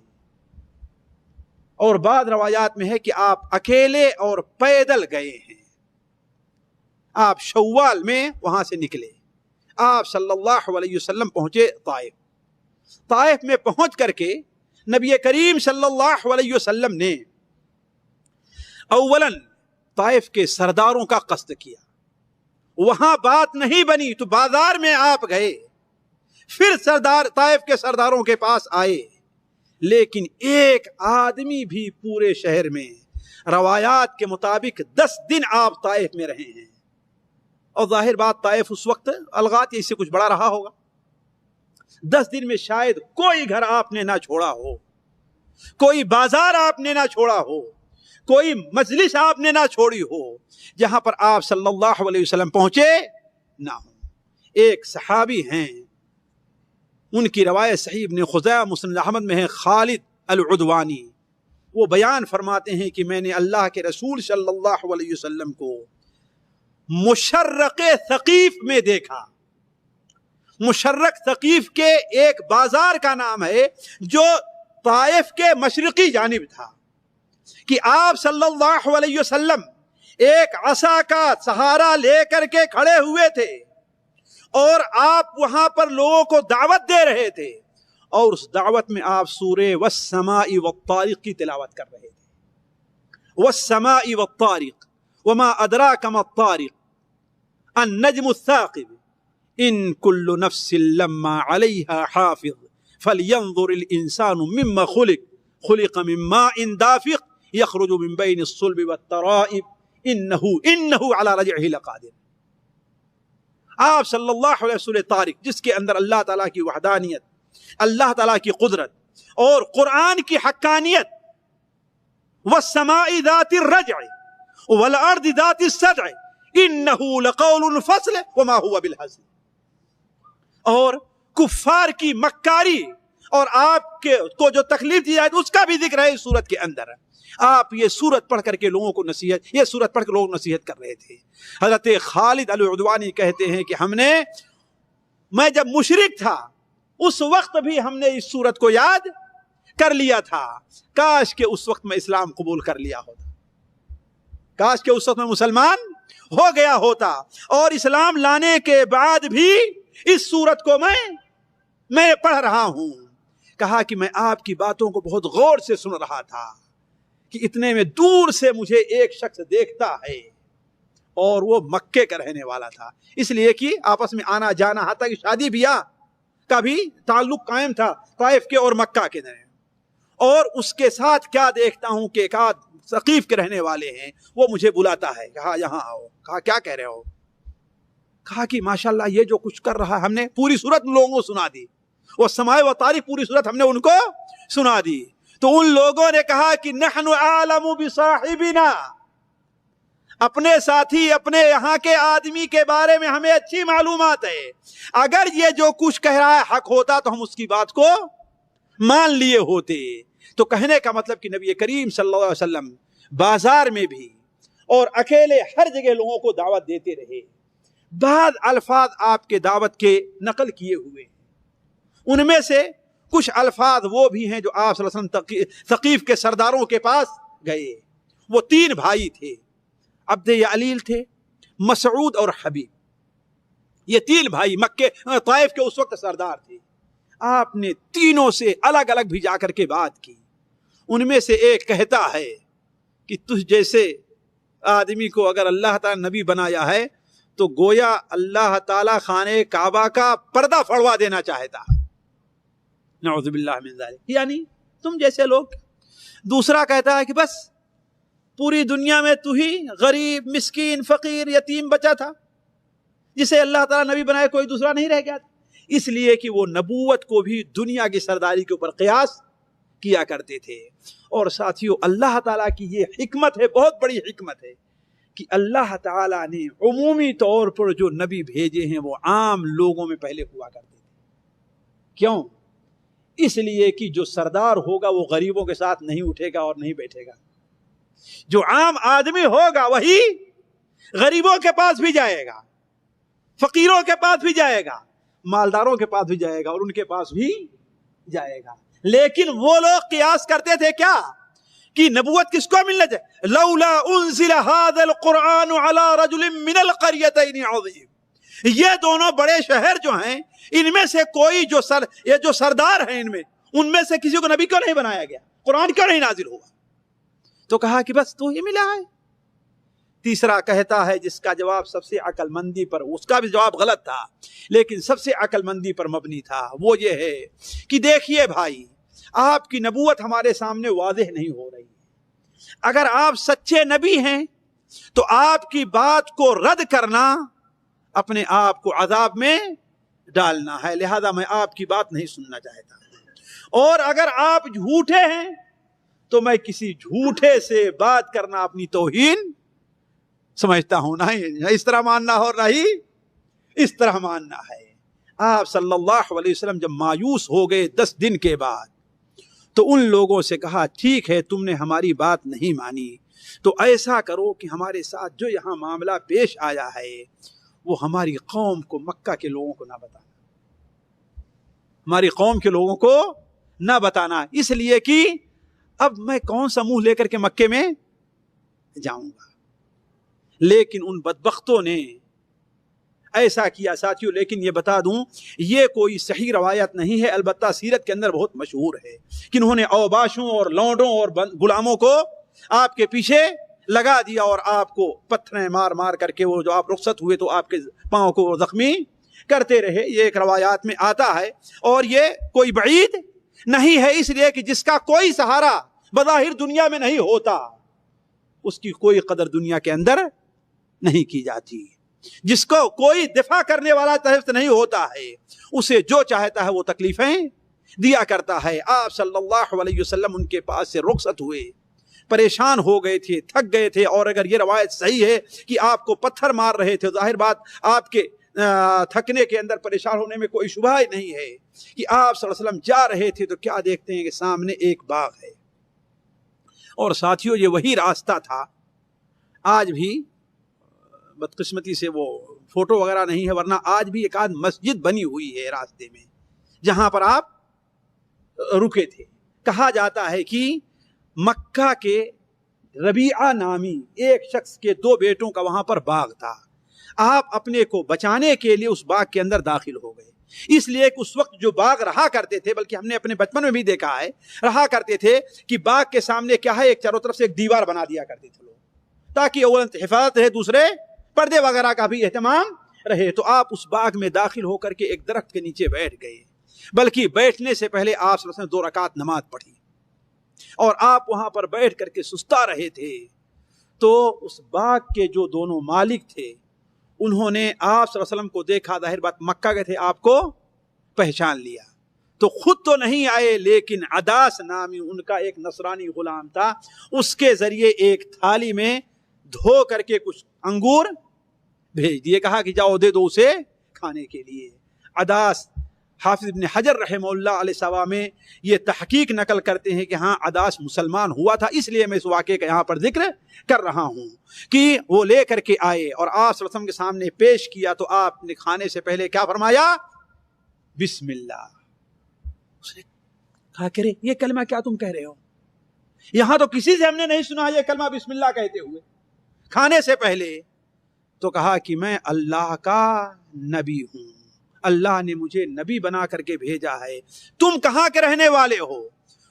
اور بعض روایات میں ہے کہ آپ اکیلے اور پیدل گئے ہیں. آپ شوال میں وہاں سے نکلے، آپ صلی اللہ علیہ وسلم پہنچے طائف. طائف میں پہنچ کر کے نبی کریم صلی اللہ علیہ وسلم نے اولاً طائف کے سرداروں کا قصد کیا. وہاں بات نہیں بنی تو بازار میں آپ گئے، پھر طائف کے سرداروں کے پاس آئے، لیکن ایک آدمی بھی پورے شہر میں، روایات کے مطابق 10 دن آپ طائف میں رہے ہیں. اور ظاہر بات طائف اس وقت الغات اس سے کچھ بڑا رہا ہوگا. 10 دن میں شاید کوئی گھر آپ نے نہ چھوڑا ہو، کوئی بازار آپ نے نہ چھوڑا ہو، کوئی مجلس آپ نے نہ چھوڑی ہو جہاں پر آپ صلی اللہ علیہ وسلم پہنچے نہ ہو. ایک صحابی ہیں، ان کی روایت صحیح ابن خزیمہ مسند احمد میں ہے، خالد العدوانی. وہ بیان فرماتے ہیں کہ میں نے اللہ کے رسول صلی اللہ علیہ وسلم کو مشرق ثقیف میں دیکھا. مشرق ثقیف کے ایک بازار کا نام ہے جو طائف کے مشرقی جانب تھا، کہ آپ صلی اللہ علیہ وسلم ایک عصا کا سہارا لے کر کے کھڑے ہوئے تھے، اور آپ وہاں پر لوگوں کو دعوت دے رہے تھے، اور اس دعوت میں آپ سورہ والسماء والطارق کی تلاوت کر رہے تھے. والسماء والطارق وما ادراک ما الطارق النجم الثاقب ان كل نفس لما عليها حافظ فلينظر الانسان مما خلق من ماء دافق يخرج من بين الصلب والترائب انه على رجعه لقادر. آپ صلی اللہ علیہ وسلم طارق، جس کے اندر اللہ تعالیٰ کی وحدانیت، اللہ تعالیٰ کی قدرت اور قرآن کی حقانیت، والسماء ذات الرجع والارض ذات الصدع انه لقول فصل وما هو بالهزل. اور کفار کی مکاری اور آپ کے کو جو تکلیف دی جائے اس کا بھی ذکر ہے اس سورت کے اندر. آپ یہ سورت پڑھ کر کے لوگوں کو سورت پڑھ کے لوگوں کو نصیحت کر رہے تھے. حضرت خالد العدوانی کہتے ہیں کہ میں جب مشرک تھا اس وقت بھی ہم نے اس سورت کو یاد کر لیا تھا. کاش کہ اس وقت میں اسلام قبول کر لیا ہوتا، کاش کہ اس وقت میں مسلمان ہو گیا ہوتا، اور اسلام لانے کے بعد بھی اس سورت کو میں پڑھ رہا ہوں. کہا کہ میں آپ کی باتوں کو بہت غور سے سن رہا تھا کہ اتنے میں دور سے مجھے ایک شخص دیکھتا ہے، اور وہ مکے کا رہنے والا تھا، اس لیے کہ آپس میں آنا جانا حتیٰ کہ شادی بیاہ کا بھی تعلق قائم تھا طائف کے اور مکہ کے درمیان. اور اس کے ساتھ کیا دیکھتا ہوں کہ ایک آدھ ثقیف کے رہنے والے ہیں، وہ مجھے بلاتا ہے. کہا یہاں آؤ. کہا کیا کہہ رہے ہو؟ کہا کہ ماشاءاللہ یہ جو کچھ کر رہا ہے، ہم نے پوری صورت لوگوں کو سنا دی، وہ سمائے و طارق پوری صورت ہم نے ان کو سنا دی. تو ان لوگوں نے کہا کہ نحن اعلم بصاحبنا، اپنے ساتھی، اپنے یہاں کے آدمی کے بارے میں ہمیں اچھی معلومات ہے، اگر یہ جو کچھ کہہ رہا ہے حق ہوتا تو ہم اس کی بات کو مان لیے ہوتے. تو کہنے کا مطلب کہ نبی کریم صلی اللہ علیہ وسلم بازار میں بھی اور اکیلے ہر جگہ لوگوں کو دعوت دیتے رہے. بعض الفاظ آپ کے دعوت کے نقل کیے ہوئے، ان میں سے کچھ الفاظ وہ بھی ہیں جو آپ صلی اللہ علیہ وسلم ثقیف کے سرداروں کے پاس گئے. وہ 3 بھائی تھے، عبد یعلیل تھے، مسعود اور حبیب. یہ 3 بھائی مکے طائف کے اس وقت سردار تھے. آپ نے تینوں سے الگ الگ بھی جا کر کے بات کی. ان میں سے ایک کہتا ہے کہ تجھ جیسے آدمی کو اگر اللہ تعالیٰ نبی بنایا ہے تو گویا اللہ تعالیٰ خانہ کعبہ کا پردہ پھڑوا دینا چاہتا ہے. نعوذ باللہ من ذالک، یعنی تم جیسے لوگ. دوسرا کہتا ہے کہ بس پوری دنیا میں تو ہی غریب مسکین فقیر یتیم بچا تھا جسے اللہ تعالیٰ نبی بنائے، کوئی دوسرا نہیں رہ گیا تھا. اس لیے کہ وہ نبوت کو بھی دنیا کی سرداری کے اوپر قیاس کیا کرتے تھے. اور ساتھیو اللہ تعالیٰ کی یہ حکمت ہے، بہت بڑی حکمت ہے کہ اللہ تعالیٰ نے عمومی طور پر جو نبی بھیجے ہیں وہ عام لوگوں میں پہلے ہوا کرتے تھے. کیوں؟ اس لیے کہ جو سردار ہوگا وہ غریبوں کے ساتھ نہیں اٹھے گا اور نہیں بیٹھے گا. جو عام آدمی ہوگا وہی غریبوں کے پاس بھی جائے گا، فقیروں کے پاس بھی جائے گا، مالداروں کے پاس بھی جائے گا اور ان کے پاس بھی جائے گا. لیکن وہ لوگ قیاس کرتے تھے کیا کہ نبوت کس کو ملنا چاہیے؟ لولا انزل هذا القرآن على رجل من القريتين عظيم. یہ دونوں بڑے شہر جو ہیں ان میں سے کوئی یہ جو سردار ہیں ان میں سے کسی کو نبی کیوں نہیں بنایا گیا؟ قرآن کیوں نہیں نازل ہوا؟ تو کہا کہ بس تو ہی ملا ہے. تیسرا کہتا ہے جس کا جواب سب سے عقل مندی پر، اس کا بھی جواب غلط تھا لیکن سب سے عقل مندی پر مبنی تھا، وہ یہ ہے کہ دیکھیے بھائی آپ کی نبوت ہمارے سامنے واضح نہیں ہو رہی. اگر آپ سچے نبی ہیں تو آپ کی بات کو رد کرنا اپنے آپ کو عذاب میں ڈالنا ہے، لہذا میں آپ کی بات نہیں سننا چاہتا. اور اگر آپ جھوٹے ہیں تو میں کسی جھوٹے سے بات کرنا اپنی توہین سمجھتا ہوں. نہ اس طرح ماننا ہو نہ ہی اس طرح ماننا ہے. آپ صلی اللہ علیہ وسلم جب مایوس ہو گئے 10 دن کے بعد تو ان لوگوں سے کہا ٹھیک ہے تم نے ہماری بات نہیں مانی تو ایسا کرو کہ ہمارے ساتھ جو یہاں معاملہ پیش آیا ہے وہ ہماری قوم کو، مکہ کے لوگوں کو نہ بتانا، ہماری قوم کے لوگوں کو نہ بتانا، اس لیے کہ اب میں کون سا منہ لے کر کے مکے میں جاؤں گا. لیکن ان بدبختوں نے ایسا کیا ساتھیوں. لیکن یہ بتا دوں یہ کوئی صحیح روایت نہیں ہے، البتہ سیرت کے اندر بہت مشہور ہے کہ انہوں نے اوباشوں اور لونڈوں اور غلاموں کو آپ کے پیچھے لگا دیا اور آپ کو پتھریں مار مار کر کے وہ جو آپ رخصت ہوئے تو آپ کے پاؤں کو زخمی کرتے رہے. یہ ایک روایات میں آتا ہے اور یہ کوئی بعید نہیں ہے، اس لیے کہ جس کا کوئی سہارا بظاہر دنیا میں نہیں ہوتا اس کی کوئی قدر دنیا کے اندر نہیں کی جاتی. جس کو کوئی دفاع کرنے والا طرف نہیں ہوتا ہے اسے جو چاہتا ہے وہ تکلیفیں دیا کرتا ہے. آپ صلی اللہ علیہ وسلم ان کے پاس سے رخصت ہوئے، پریشان ہو گئے تھے، تھک گئے تھے. اور اگر یہ روایت صحیح ہے کہ آپ کو پتھر مار رہے تھے، ظاہر بات آپ کے تھکنے کے اندر پریشان ہونے میں کوئی شبہ ہی نہیں ہے کہ آپ صلی اللہ علیہ وسلم جا رہے تھے تو کیا دیکھتے ہیں کہ سامنے ایک باغ ہے. اور ساتھیوں یہ وہی راستہ تھا، آج بھی بدقسمتی سے وہ فوٹو وغیرہ نہیں ہے ورنہ آج بھی ایک آدھ مسجد بنی ہوئی ہے راستے میں جہاں پر آپ رکے تھے. کہا جاتا ہے کہ مکہ کے ربیعہ نامی ایک شخص کے 2 بیٹوں کا وہاں پر باغ تھا. آپ اپنے کو بچانے کے لیے اس باغ کے اندر داخل ہو گئے، اس لیے کہ اس وقت جو باغ رہا کرتے تھے، بلکہ ہم نے اپنے بچپن میں بھی دیکھا ہے رہا کرتے تھے کہ باغ کے سامنے کیا ہے، ایک چاروں طرف سے ایک دیوار بنا دیا کرتے تھے لوگ تاکہ اول حفاظت رہے، دوسرے پردے وغیرہ کا بھی اہتمام رہے. تو آپ اس باغ میں داخل ہو کر کے ایک درخت کے نیچے بیٹھ گئے، بلکہ بیٹھنے سے پہلے آپ صلی اللہ علیہ وسلم 2 رکعت نماز پڑھی اور آپ وہاں پر بیٹھ کر کے سستا رہے تھے. تو اس باغ کے جو دونوں مالک تھے انہوں نے آپ صلی اللہ علیہ وسلم کو دیکھا، ظاہر بات مکہ کے تھے، آپ کو پہچان لیا. تو خود تو نہیں آئے لیکن عداس نامی ان کا ایک نصرانی غلام تھا، اس کے ذریعے ایک تھالی میں دھو کر کے کچھ انگور بھیج دیے، کہا کہ جاؤ دے دو اسے کھانے کے لیے. عداس حافظ ابن حجر رحمہ اللہ علیہ سوا میں یہ تحقیق نقل کرتے ہیں کہ ہاں عداس مسلمان ہوا تھا، اس لیے میں اس واقعے کا یہاں پر ذکر کر رہا ہوں کہ وہ لے کر کے آئے اور آپ صلی اللہ علیہ وسلم کے سامنے پیش کیا تو آپ نے کھانے سے پہلے کیا فرمایا؟ بسم اللہ. اس نے کہا کرے یہ کلمہ کیا تم کہہ رہے ہو؟ یہاں تو کسی سے ہم نے نہیں سنا یہ کلمہ بسم اللہ کہتے ہوئے کھانے سے پہلے. تو کہا کہ میں اللہ کا نبی ہوں، اللہ نے مجھے نبی بنا کر کے بھیجا ہے. تم کہاں کے رہنے والے ہو؟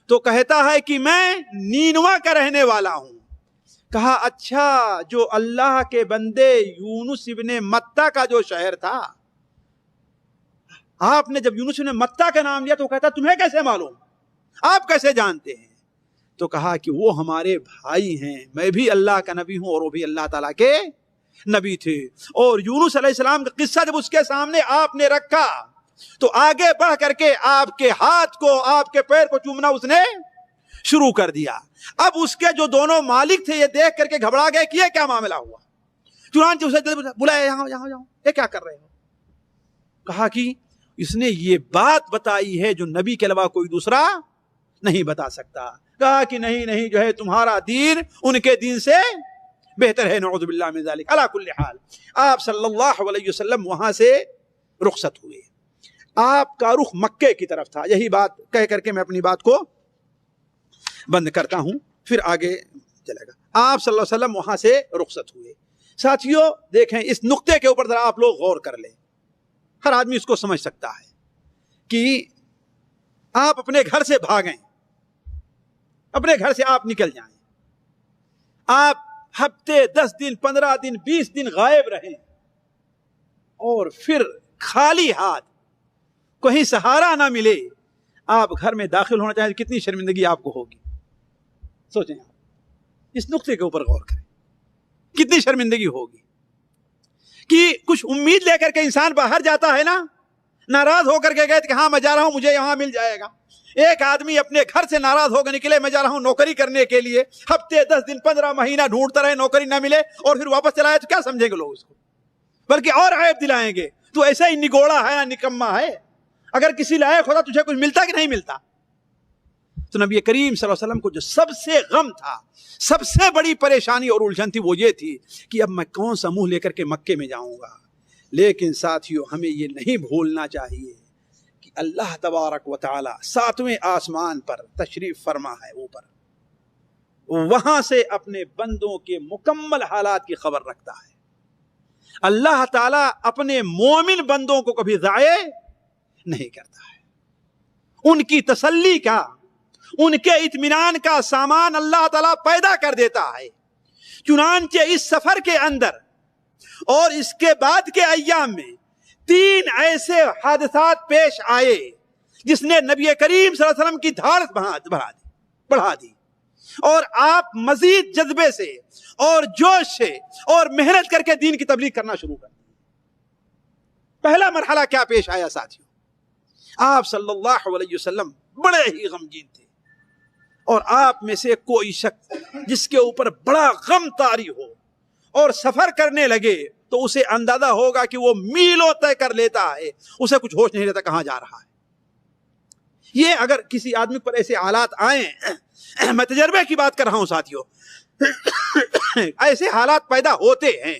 تو کہتا ہے کہ میں نینوا کا رہنے والا ہوں. کہا اچھا، جو اللہ کے بندے یونس ابن متہ کا جو شہر تھا، آپ نے جب یونس ابن متہ کا نام لیا تو کہتا تمہیں کیسے معلوم، آپ کیسے جانتے ہیں؟ تو کہا کہ وہ ہمارے بھائی ہیں، میں بھی اللہ کا نبی ہوں اور وہ بھی اللہ تعالیٰ کے نبی تھے. اور یونس علیہ السلام کا قصہ جب اس کے سامنے آپ نے رکھا تو آگے بڑھ کر کے آپ کے ہاتھ کو، آپ کے پیر کو چومنا اس نے شروع کر دیا. اب اس کے جو دونوں مالک تھے یہ دیکھ کر کے گھبرا گئے کہ یہ کیا معاملہ ہوا. چنانچہ اسے بلایا، یہاں جاؤ، یہ کیا کر رہے ہو؟ کہا کہ اس نے یہ بات بتائی ہے جو نبی کے علاوہ کوئی دوسرا نہیں بتا سکتا. کہا کہ نہیں جو ہے تمہارا دین ان کے دین سے بہتر ہے، نعوذ باللہ من ذالک. علی کل حال آپ صلی اللہ علیہ وسلم وہاں سے رخصت ہوئے. آپ کا رخ مکے کی طرف تھا. یہی بات کہہ کر کے میں اپنی بات کو بند کرتا ہوں، پھر آگے چلے گا. آپ صلی اللہ علیہ وسلم وہاں سے رخصت ہوئے. ساتھیوں دیکھیں اس نقطے کے اوپر ذرا آپ لوگ غور کر لیں. ہر آدمی اس کو سمجھ سکتا ہے کہ آپ اپنے گھر سے بھاگیں، اپنے گھر سے آپ نکل جائیں، آپ ہفتے 10 دن 15 دن 20 دن غائب رہیں اور پھر خالی ہاتھ، کہیں سہارا نہ ملے، آپ گھر میں داخل ہونا چاہیں تو کتنی شرمندگی آپ کو ہوگی. سوچیں آپ اس نقطے کے اوپر غور کریں، کتنی شرمندگی ہوگی. کہ کچھ امید لے کر کے انسان باہر جاتا ہے نا، ناراض ہو کر کے گئے کہ ہاں میں جا رہا ہوں، مجھے یہاں مل جائے گا. ایک آدمی اپنے گھر سے ناراض ہو کر نکلے، میں جا رہا ہوں نوکری کرنے کے لیے، ہفتے 10 دن 15 مہینہ ڈھونڈتا رہے، نوکری نہ ملے اور پھر واپس چلا جائے تو کیا سمجھیں گے لوگ اس کو؟ بلکہ اور عیب دلائیں گے، تو ایسا ہی نگوڑا ہے، نکما ہے. اگر کسی لائق ہوتا تجھے کچھ ملتا کہ نہیں ملتا؟ تو نبی کریم صلی اللہ علیہ وسلم کو جو سب سے غم تھا، سب سے بڑی پریشانی اور الجھن تھی، وہ یہ تھی کہ اب میں کون سا منہ لے کر کے مکے میں جاؤں گا. لیکن ساتھیوں ہمیں یہ نہیں بھولنا چاہیے کہ اللہ تبارک و تعالی 7ویں آسمان پر تشریف فرما ہے، اوپر وہاں سے اپنے بندوں کے مکمل حالات کی خبر رکھتا ہے. اللہ تعالی اپنے مومن بندوں کو کبھی ضائع نہیں کرتا ہے. ان کی تسلی کا، ان کے اطمینان کا سامان اللہ تعالیٰ پیدا کر دیتا ہے. چنانچہ اس سفر کے اندر اور اس کے بعد کے ایام میں 3 ایسے حادثات پیش آئے جس نے نبی کریم صلی اللہ علیہ وسلم کی دھاڑ بڑھا دی اور آپ مزید جذبے سے اور جوش سے اور محنت کر کے دین کی تبلیغ کرنا شروع کر دی. پہلا مرحلہ کیا پیش آیا ساتھیوں؟ آپ صلی اللہ علیہ وسلم بڑے ہی غمگین تھے، اور آپ میں سے کوئی شخص جس کے اوپر بڑا غم طاری ہو اور سفر کرنے لگے تو اسے اندازہ ہوگا کہ وہ میلوں طے کر لیتا ہے، اسے کچھ ہوش نہیں رہتا کہاں جا رہا ہے. یہ اگر کسی آدمی پر ایسے حالات آئیں، میں تجربے کی بات کر رہا ہوں ساتھیوں، ایسے حالات پیدا ہوتے ہیں.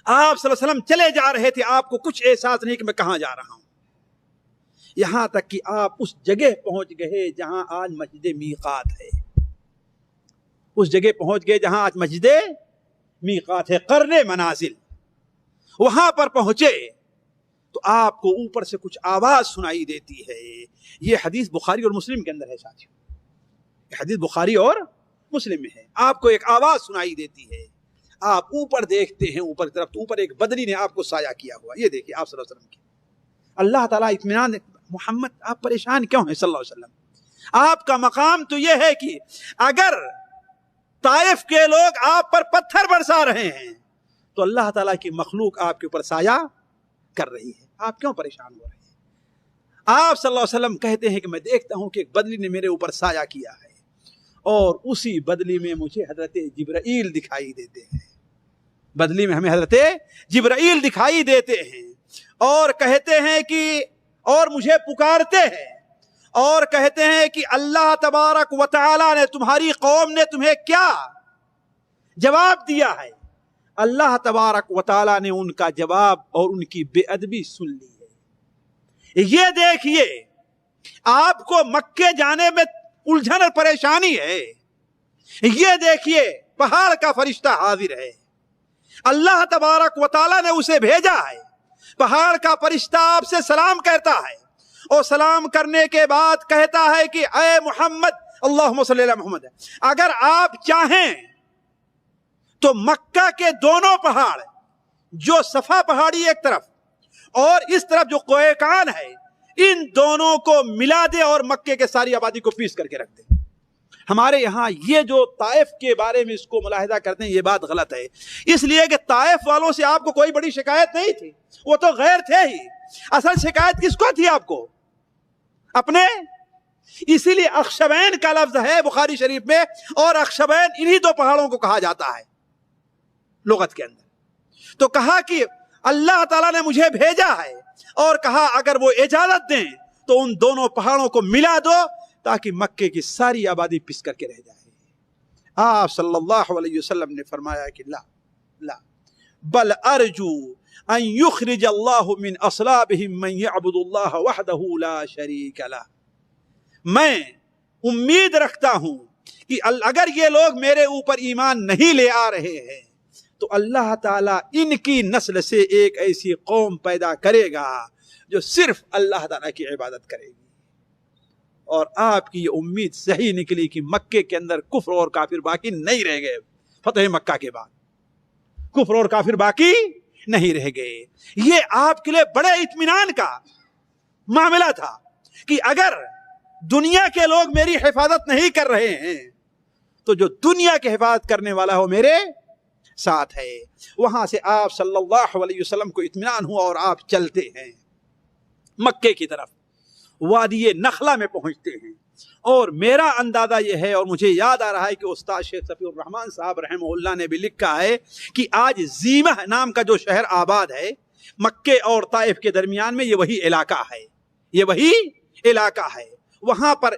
آپ صلی اللہ علیہ وسلم چلے جا رہے تھے، آپ کو کچھ احساس نہیں کہ میں کہاں جا رہا ہوں، یہاں تک کہ آپ اس جگہ پہنچ گئے جہاں آج مسجد میقات ہے. اس جگہ پہنچ گئے جہاں آج مسجد میقات ہے، قرن منازل. وہاں پر پہنچے تو آپ کو اوپر سے کچھ آواز سنائی دیتی ہے. یہ حدیث بخاری اور مسلم کے اندر ہے ساتھیوں، یہ حدیث بخاری اور مسلم میں ہے. آپ کو ایک آواز سنائی دیتی ہے، آپ اوپر دیکھتے ہیں، اوپر کی طرف تو اوپر ایک بدری نے آپ کو سایہ کیا ہوا. یہ دیکھیے آپ صلی اللہ علیہ وسلم کی اللہ تعالیٰ اطمینان. محمد آپ پریشان کیوں ہیں صلی اللہ علیہ وسلم؟ آپ کا مقام تو یہ ہے کہ اگر طائف کے لوگ آپ پر پتھر برسا رہے ہیں تو اللہ تعالیٰ کی مخلوق آپ کے اوپر سایہ کر رہی ہے، آپ کیوں پریشان ہو رہے ہیں؟ آپ صلی اللہ علیہ وسلم کہتے ہیں کہ میں دیکھتا ہوں کہ ایک بدلی نے میرے اوپر سایہ کیا ہے اور اسی بدلی میں مجھے حضرت جبرائیل دکھائی دیتے ہیں. بدلی میں ہمیں حضرت جبرائیل دکھائی دیتے ہیں اور کہتے ہیں کہ اور مجھے پکارتے ہیں اور کہتے ہیں کہ اللہ تبارک و تعالی نے، تمہاری قوم نے تمہیں کیا جواب دیا ہے. اللہ تبارک و تعالی نے ان کا جواب اور ان کی بے ادبی سن لی ہے. یہ دیکھیے آپ کو مکے جانے میں الجھن اور پریشانی ہے، یہ دیکھیے پہاڑ کا فرشتہ حاضر ہے، اللہ تبارک و تعالی نے اسے بھیجا ہے. پہاڑ کا فرشتہ آپ سے سلام کرتا ہے اور سلام کرنے کے بعد کہتا ہے کہ اے محمد، اللہم صلی علی محمد، اگر آپ چاہیں تو مکہ کے دونوں پہاڑ، جو صفا پہاڑی ایک طرف اور اس طرف جو کوہقان ہے، ان دونوں کو ملا دے اور مکے کے ساری آبادی کو پیس کر کے رکھ دے. ہمارے یہاں یہ جو طائف کے بارے میں اس کو ملاحظہ کرتے ہیں، یہ بات غلط ہے، اس لیے کہ طائف والوں سے آپ کو کوئی بڑی شکایت نہیں تھی، وہ تو غیر تھے ہی، اصل شکایت کس کو تھی؟ آپ کو اپنے۔ اسی لیے اخشبین کا لفظ ہے بخاری شریف میں، اور اخشبین انہی دو پہاڑوں کو کہا جاتا ہے لغت کے اندر۔ تو کہا کہ اللہ تعالیٰ نے مجھے بھیجا ہے، اور کہا اگر وہ اجازت دیں تو ان دونوں پہاڑوں کو ملا دو تاکہ مکے کی ساری آبادی پس کر کے رہ جائے۔ آپ صلی اللہ علیہ وسلم نے فرمایا کہ لا بل ارجو ان یخرج اللہ من اصلابہم من یعبد اللہ وحدہ لا شریک لہ، میں امید رکھتا ہوں کہ اگر یہ لوگ میرے اوپر ایمان نہیں لے آ رہے ہیں تو اللہ تعالیٰ ان کی نسل سے ایک ایسی قوم پیدا کرے گا جو صرف اللہ تعالیٰ کی عبادت کرے گی۔ اور آپ کی یہ امید صحیح نکلی کہ مکے کے اندر کفر اور کافر باقی نہیں رہ گئے۔ فتح مکہ کے بعد کفر اور کافر باقی نہیں رہ گئے۔ یہ آپ کے لیے بڑے اطمینان کا معاملہ تھا کہ اگر دنیا کے لوگ میری حفاظت نہیں کر رہے ہیں تو جو دنیا کی حفاظت کرنے والا ہو میرے ساتھ ہے۔ وہاں سے آپ صلی اللہ علیہ وسلم کو اطمینان ہوا اور آپ چلتے ہیں مکے کی طرف، وادی نخلا میں پہنچتے ہیں۔ اور میرا اندازہ یہ ہے، اور مجھے یاد آ رہا ہے کہ استاد شیخ صفی الرحمان صاحب رحمہ اللہ نے بھی لکھا ہے کہ آج زیمہ نام کا جو شہر آباد ہے مکے اور طائف کے درمیان میں، یہ وہی علاقہ ہے، یہ وہی علاقہ ہے۔ وہاں پر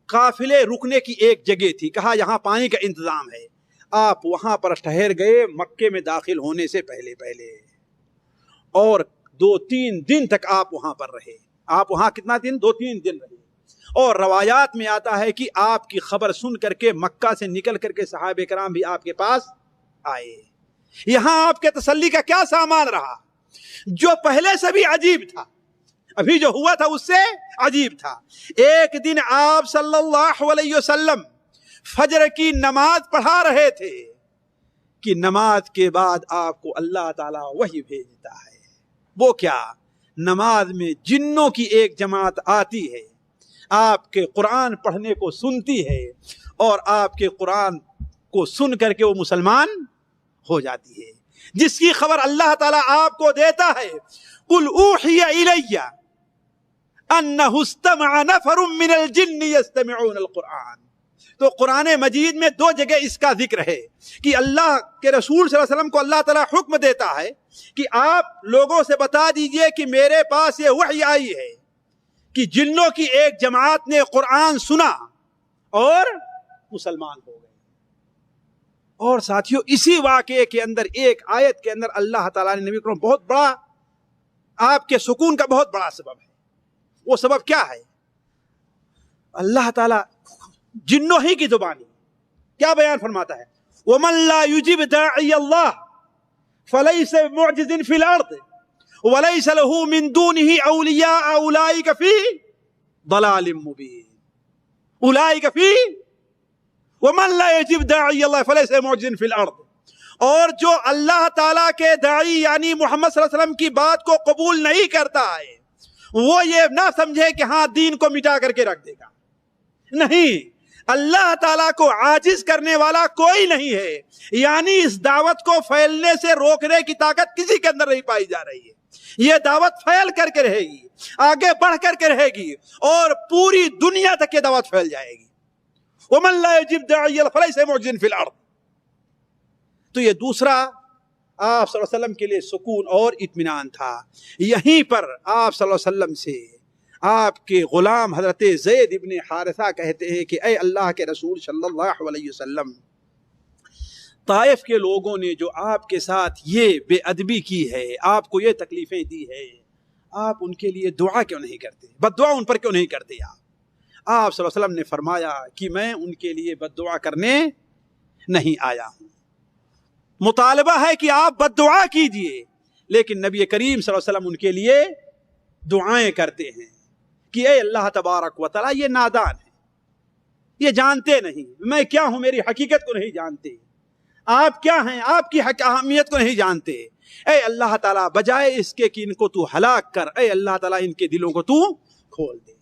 قافلے رکنے کی ایک جگہ تھی، کہا یہاں پانی کا انتظام ہے۔ آپ وہاں پر ٹھہر گئے مکے میں داخل ہونے سے پہلے، اور 2-3 دن تک آپ وہاں پر رہے۔ آپ وہاں کتنا دن؟ 2-3 دن رہے۔ اور روایات میں آتا ہے کہ آپ کی خبر سن کر کے مکہ سے نکل کر کے صحابہ کرام بھی آپ کے پاس آئے۔ یہاں آپ کے تسلی کا کیا سامان رہا؟ جو پہلے سے بھی عجیب تھا، ابھی جو ہوا تھا اس سے عجیب تھا۔ ایک دن آپ صلی اللہ علیہ وسلم فجر کی نماز پڑھا رہے تھے کہ نماز کے بعد آپ کو اللہ تعالیٰ وحی بھیجتا ہے۔ وہ کیا؟ نماز میں جنوں کی ایک جماعت آتی ہے، آپ کے قرآن پڑھنے کو سنتی ہے، اور آپ کے قرآن کو سن کر کے وہ مسلمان ہو جاتی ہے، جس کی خبر اللہ تعالیٰ آپ کو دیتا ہے۔ قُلْ أُوحِيَ إِلَيَّ أَنَّهُ اسْتَمَعَ نَفَرٌ مِّنَ الْجِنِّ يَسْتَمِعُونَ الْقُرْآنَ۔ تو قرآن مجید میں 2 جگہ اس کا ذکر ہے کہ اللہ کے رسول صلی اللہ علیہ وسلم کو اللہ تعالیٰ حکم دیتا ہے کہ آپ لوگوں سے بتا دیجئے کہ میرے پاس یہ وحی آئی ہے کہ جنوں کی ایک جماعت نے قرآن سنا اور مسلمان ہو گئے۔ اور ساتھیوں، اسی واقعے کے اندر ایک آیت کے اندر اللہ تعالیٰ نے نبی کریم بہت بڑا آپ کے سکون کا بہت بڑا سبب ہے۔ وہ سبب کیا ہے؟ اللہ تعالیٰ جنوں ہی کی زبانی کیا بیان فرماتا ہے؟ وَمَن لَا يُجِبْ دَاعِيَ اللَّهِ فَلَيْسَ بِمُعْجِزٍ فِي الْأَرْضِ وَلَيْسَ لَهُ مِن دُونِهِ أَوْلِيَاءُ أُولَٰئِكَ فِي ضَلَالٍ مُّبِينٍ۔ أُولَٰئِكَ فِي وَمَن لَا يُجِبْ دَاعِيَ اللَّهِ فَلَيْسَ بِمُعْجِزٍ فِي الْأَرْضِ، اور جو اللہ تعالیٰ کے داعی یعنی محمد صلی اللہ علیہ وسلم کی بات کو قبول نہیں کرتا ہے، وہ یہ نہ سمجھے کہ ہاں دین کو مٹا کر کے رکھ دے گا۔ نہیں، اللہ تعالیٰ کو عاجز کرنے والا کوئی نہیں ہے، یعنی اس دعوت کو پھیلنے سے روکنے کی طاقت کسی کے اندر نہیں پائی جا رہی ہے۔ یہ دعوت پھیل کر کے رہے گی، آگے بڑھ کر کے رہے گی، اور پوری دنیا تک یہ دعوت پھیل جائے گی۔ وَمَن لَا يُجِبْ دَاعِيَ اللَّهِ فَلَيْسَ بِمُعْجِزٍ فِي الْأَرْضِ۔ تو یہ دوسرا آپ صلی اللہ علیہ وسلم کے لیے سکون اور اطمینان تھا۔ یہیں پر آپ صلی اللہ علیہ وسلم سے آپ کے غلام حضرت زید ابن حارثہ کہتے ہیں کہ اے اللہ کے رسول صلی اللہ علیہ وسلم، طائف کے لوگوں نے جو آپ کے ساتھ یہ بے ادبی کی ہے، آپ کو یہ تکلیفیں دی ہے، آپ ان کے لیے دعا کیوں نہیں کرتے؟ بد دعا ان پر کیوں نہیں کرتے؟ آپ صلی اللہ علیہ وسلم نے فرمایا کہ میں ان کے لیے بد دعا کرنے نہیں آیا ہوں۔ مطالبہ ہے کہ آپ بد دعا کیجئے، لیکن نبی کریم صلی اللہ علیہ وسلم ان کے لیے دعائیں کرتے ہیں کہ اے اللہ تبارک و تعالیٰ، یہ نادان ہے، یہ جانتے نہیں میں کیا ہوں، میری حقیقت کو نہیں جانتے، آپ کیا ہیں، آپ کی اہمیت کو نہیں جانتے۔ اے اللہ تعالیٰ، بجائے اس کے کہ ان کو تو ہلاک کر، اے اللہ تعالیٰ ان کے دلوں کو تو کھول دے۔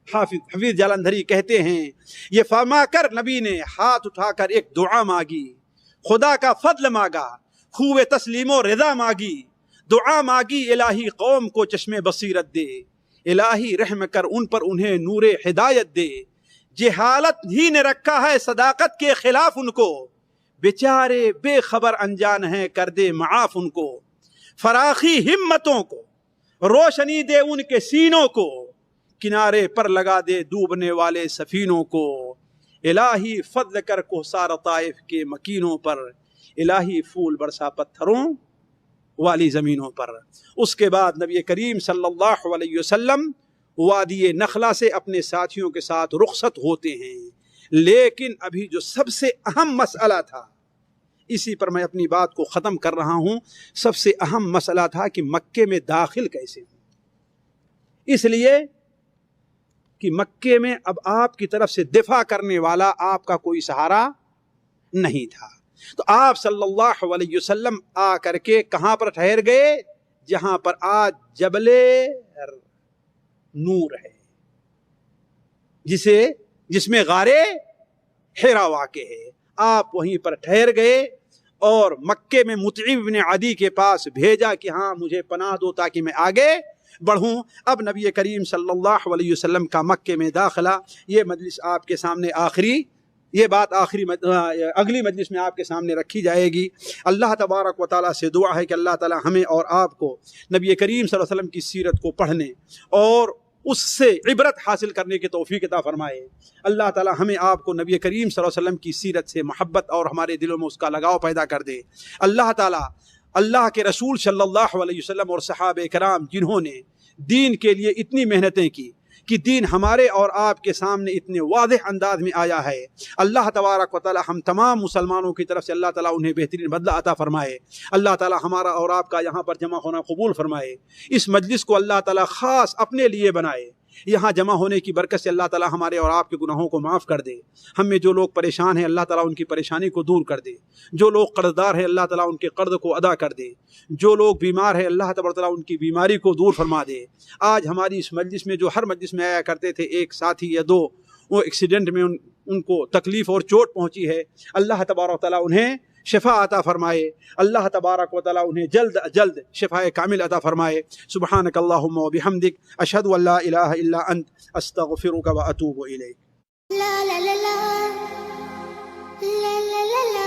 حفیظ جالندھری کہتے ہیں یہ فرما کر نبی نے ہاتھ اٹھا کر ایک دعا مانگی، خدا کا فضل مانگا، خوب تسلیم و رضا مانگی، دعا مانگی الہی قوم کو چشم بصیرت دے، الہی رحم کر ان پر انہیں نور ہدایت دے، جہالت ہی نے رکھا ہے صداقت کے خلاف ان کو، بیچارے بے خبر انجان ہیں کر دے معاف ان کو، فراخی ہمتوں کو روشنی دے ان کے سینوں کو، کنارے پر لگا دے ڈوبنے والے سفینوں کو، الہی فضل کر کوثار طائف کے مکینوں پر، الہی پھول برسا پتھروں والی زمینوں پر۔ اس کے بعد نبی کریم صلی اللہ علیہ وسلم وادی نخلا سے اپنے ساتھیوں کے ساتھ رخصت ہوتے ہیں، لیکن ابھی جو سب سے اہم مسئلہ تھا، اسی پر میں اپنی بات کو ختم کر رہا ہوں، سب سے اہم مسئلہ تھا کہ مکے میں داخل کیسے ہوں، اس لیے کہ مکے میں اب آپ کی طرف سے دفاع کرنے والا آپ کا کوئی سہارا نہیں تھا۔ تو آپ صلی اللہ علیہ وسلم آ کر کے کہاں پر ٹھہر گئے؟ جہاں پر آج جبل نور ہے، جس میں غار حرا واقع ہے، آپ وہیں پر ٹھہر گئے اور مکے میں مطعم بن عدی کے پاس بھیجا کہ ہاں مجھے پناہ دو تاکہ میں آگے بڑھوں۔ اب نبی کریم صلی اللہ علیہ وسلم کا مکے میں داخلہ، یہ مجلس آپ کے سامنے اگلی مجلس میں آپ کے سامنے رکھی جائے گی۔ اللہ تبارک و تعالیٰ سے دعا ہے کہ اللہ تعالیٰ ہمیں اور آپ کو نبی کریم صلی اللہ علیہ وسلم کی سیرت کو پڑھنے اور اس سے عبرت حاصل کرنے کی توفیق عطا فرمائے۔ اللہ تعالیٰ ہمیں آپ کو نبی کریم صلی اللہ علیہ وسلم کی سیرت سے محبت اور ہمارے دلوں میں اس کا لگاؤ پیدا کر دے۔ اللہ تعالیٰ اللہ کے رسول صلی اللہ علیہ وسلم اور صحابہ کرام جنہوں نے دین کے لیے اتنی محنتیں کی کہ دین ہمارے اور آپ کے سامنے اتنے واضح انداز میں آیا ہے، اللہ تبارک و تعالی ہم تمام مسلمانوں کی طرف سے اللہ تعالیٰ انہیں بہترین بدلہ عطا فرمائے۔ اللہ تعالیٰ ہمارا اور آپ کا یہاں پر جمع ہونا قبول فرمائے۔ اس مجلس کو اللہ تعالیٰ خاص اپنے لیے بنائے۔ یہاں جمع ہونے کی برکت سے اللہ تعالیٰ ہمارے اور آپ کے گناہوں کو معاف کر دے۔ ہم میں جو لوگ پریشان ہیں اللہ تعالیٰ ان کی پریشانی کو دور کر دے، جو لوگ قرض دار ہیں اللہ تعالیٰ ان کے قرض کو ادا کر دے، جو لوگ بیمار ہیں اللہ تعالیٰ ان کی بیماری کو دور فرما دے۔ آج ہماری اس مجلس میں جو ہر مجلس میں آیا کرتے تھے ایک ساتھی یا دو، وہ ایکسیڈنٹ میں ان کو تکلیف اور چوٹ پہنچی ہے، اللہ تبارک و تعالیٰ انہیں شفا عطا فرمائے۔ اللہ تبارک و تعالیٰ انہیں جلد جلد شفاء کامل عطا فرمائے۔ سبحانک اللہم و بحمدک، اشہد ان لا الہ الا انت، استغفرک و اتوب الیک۔ لا لا لا لا لا لا لا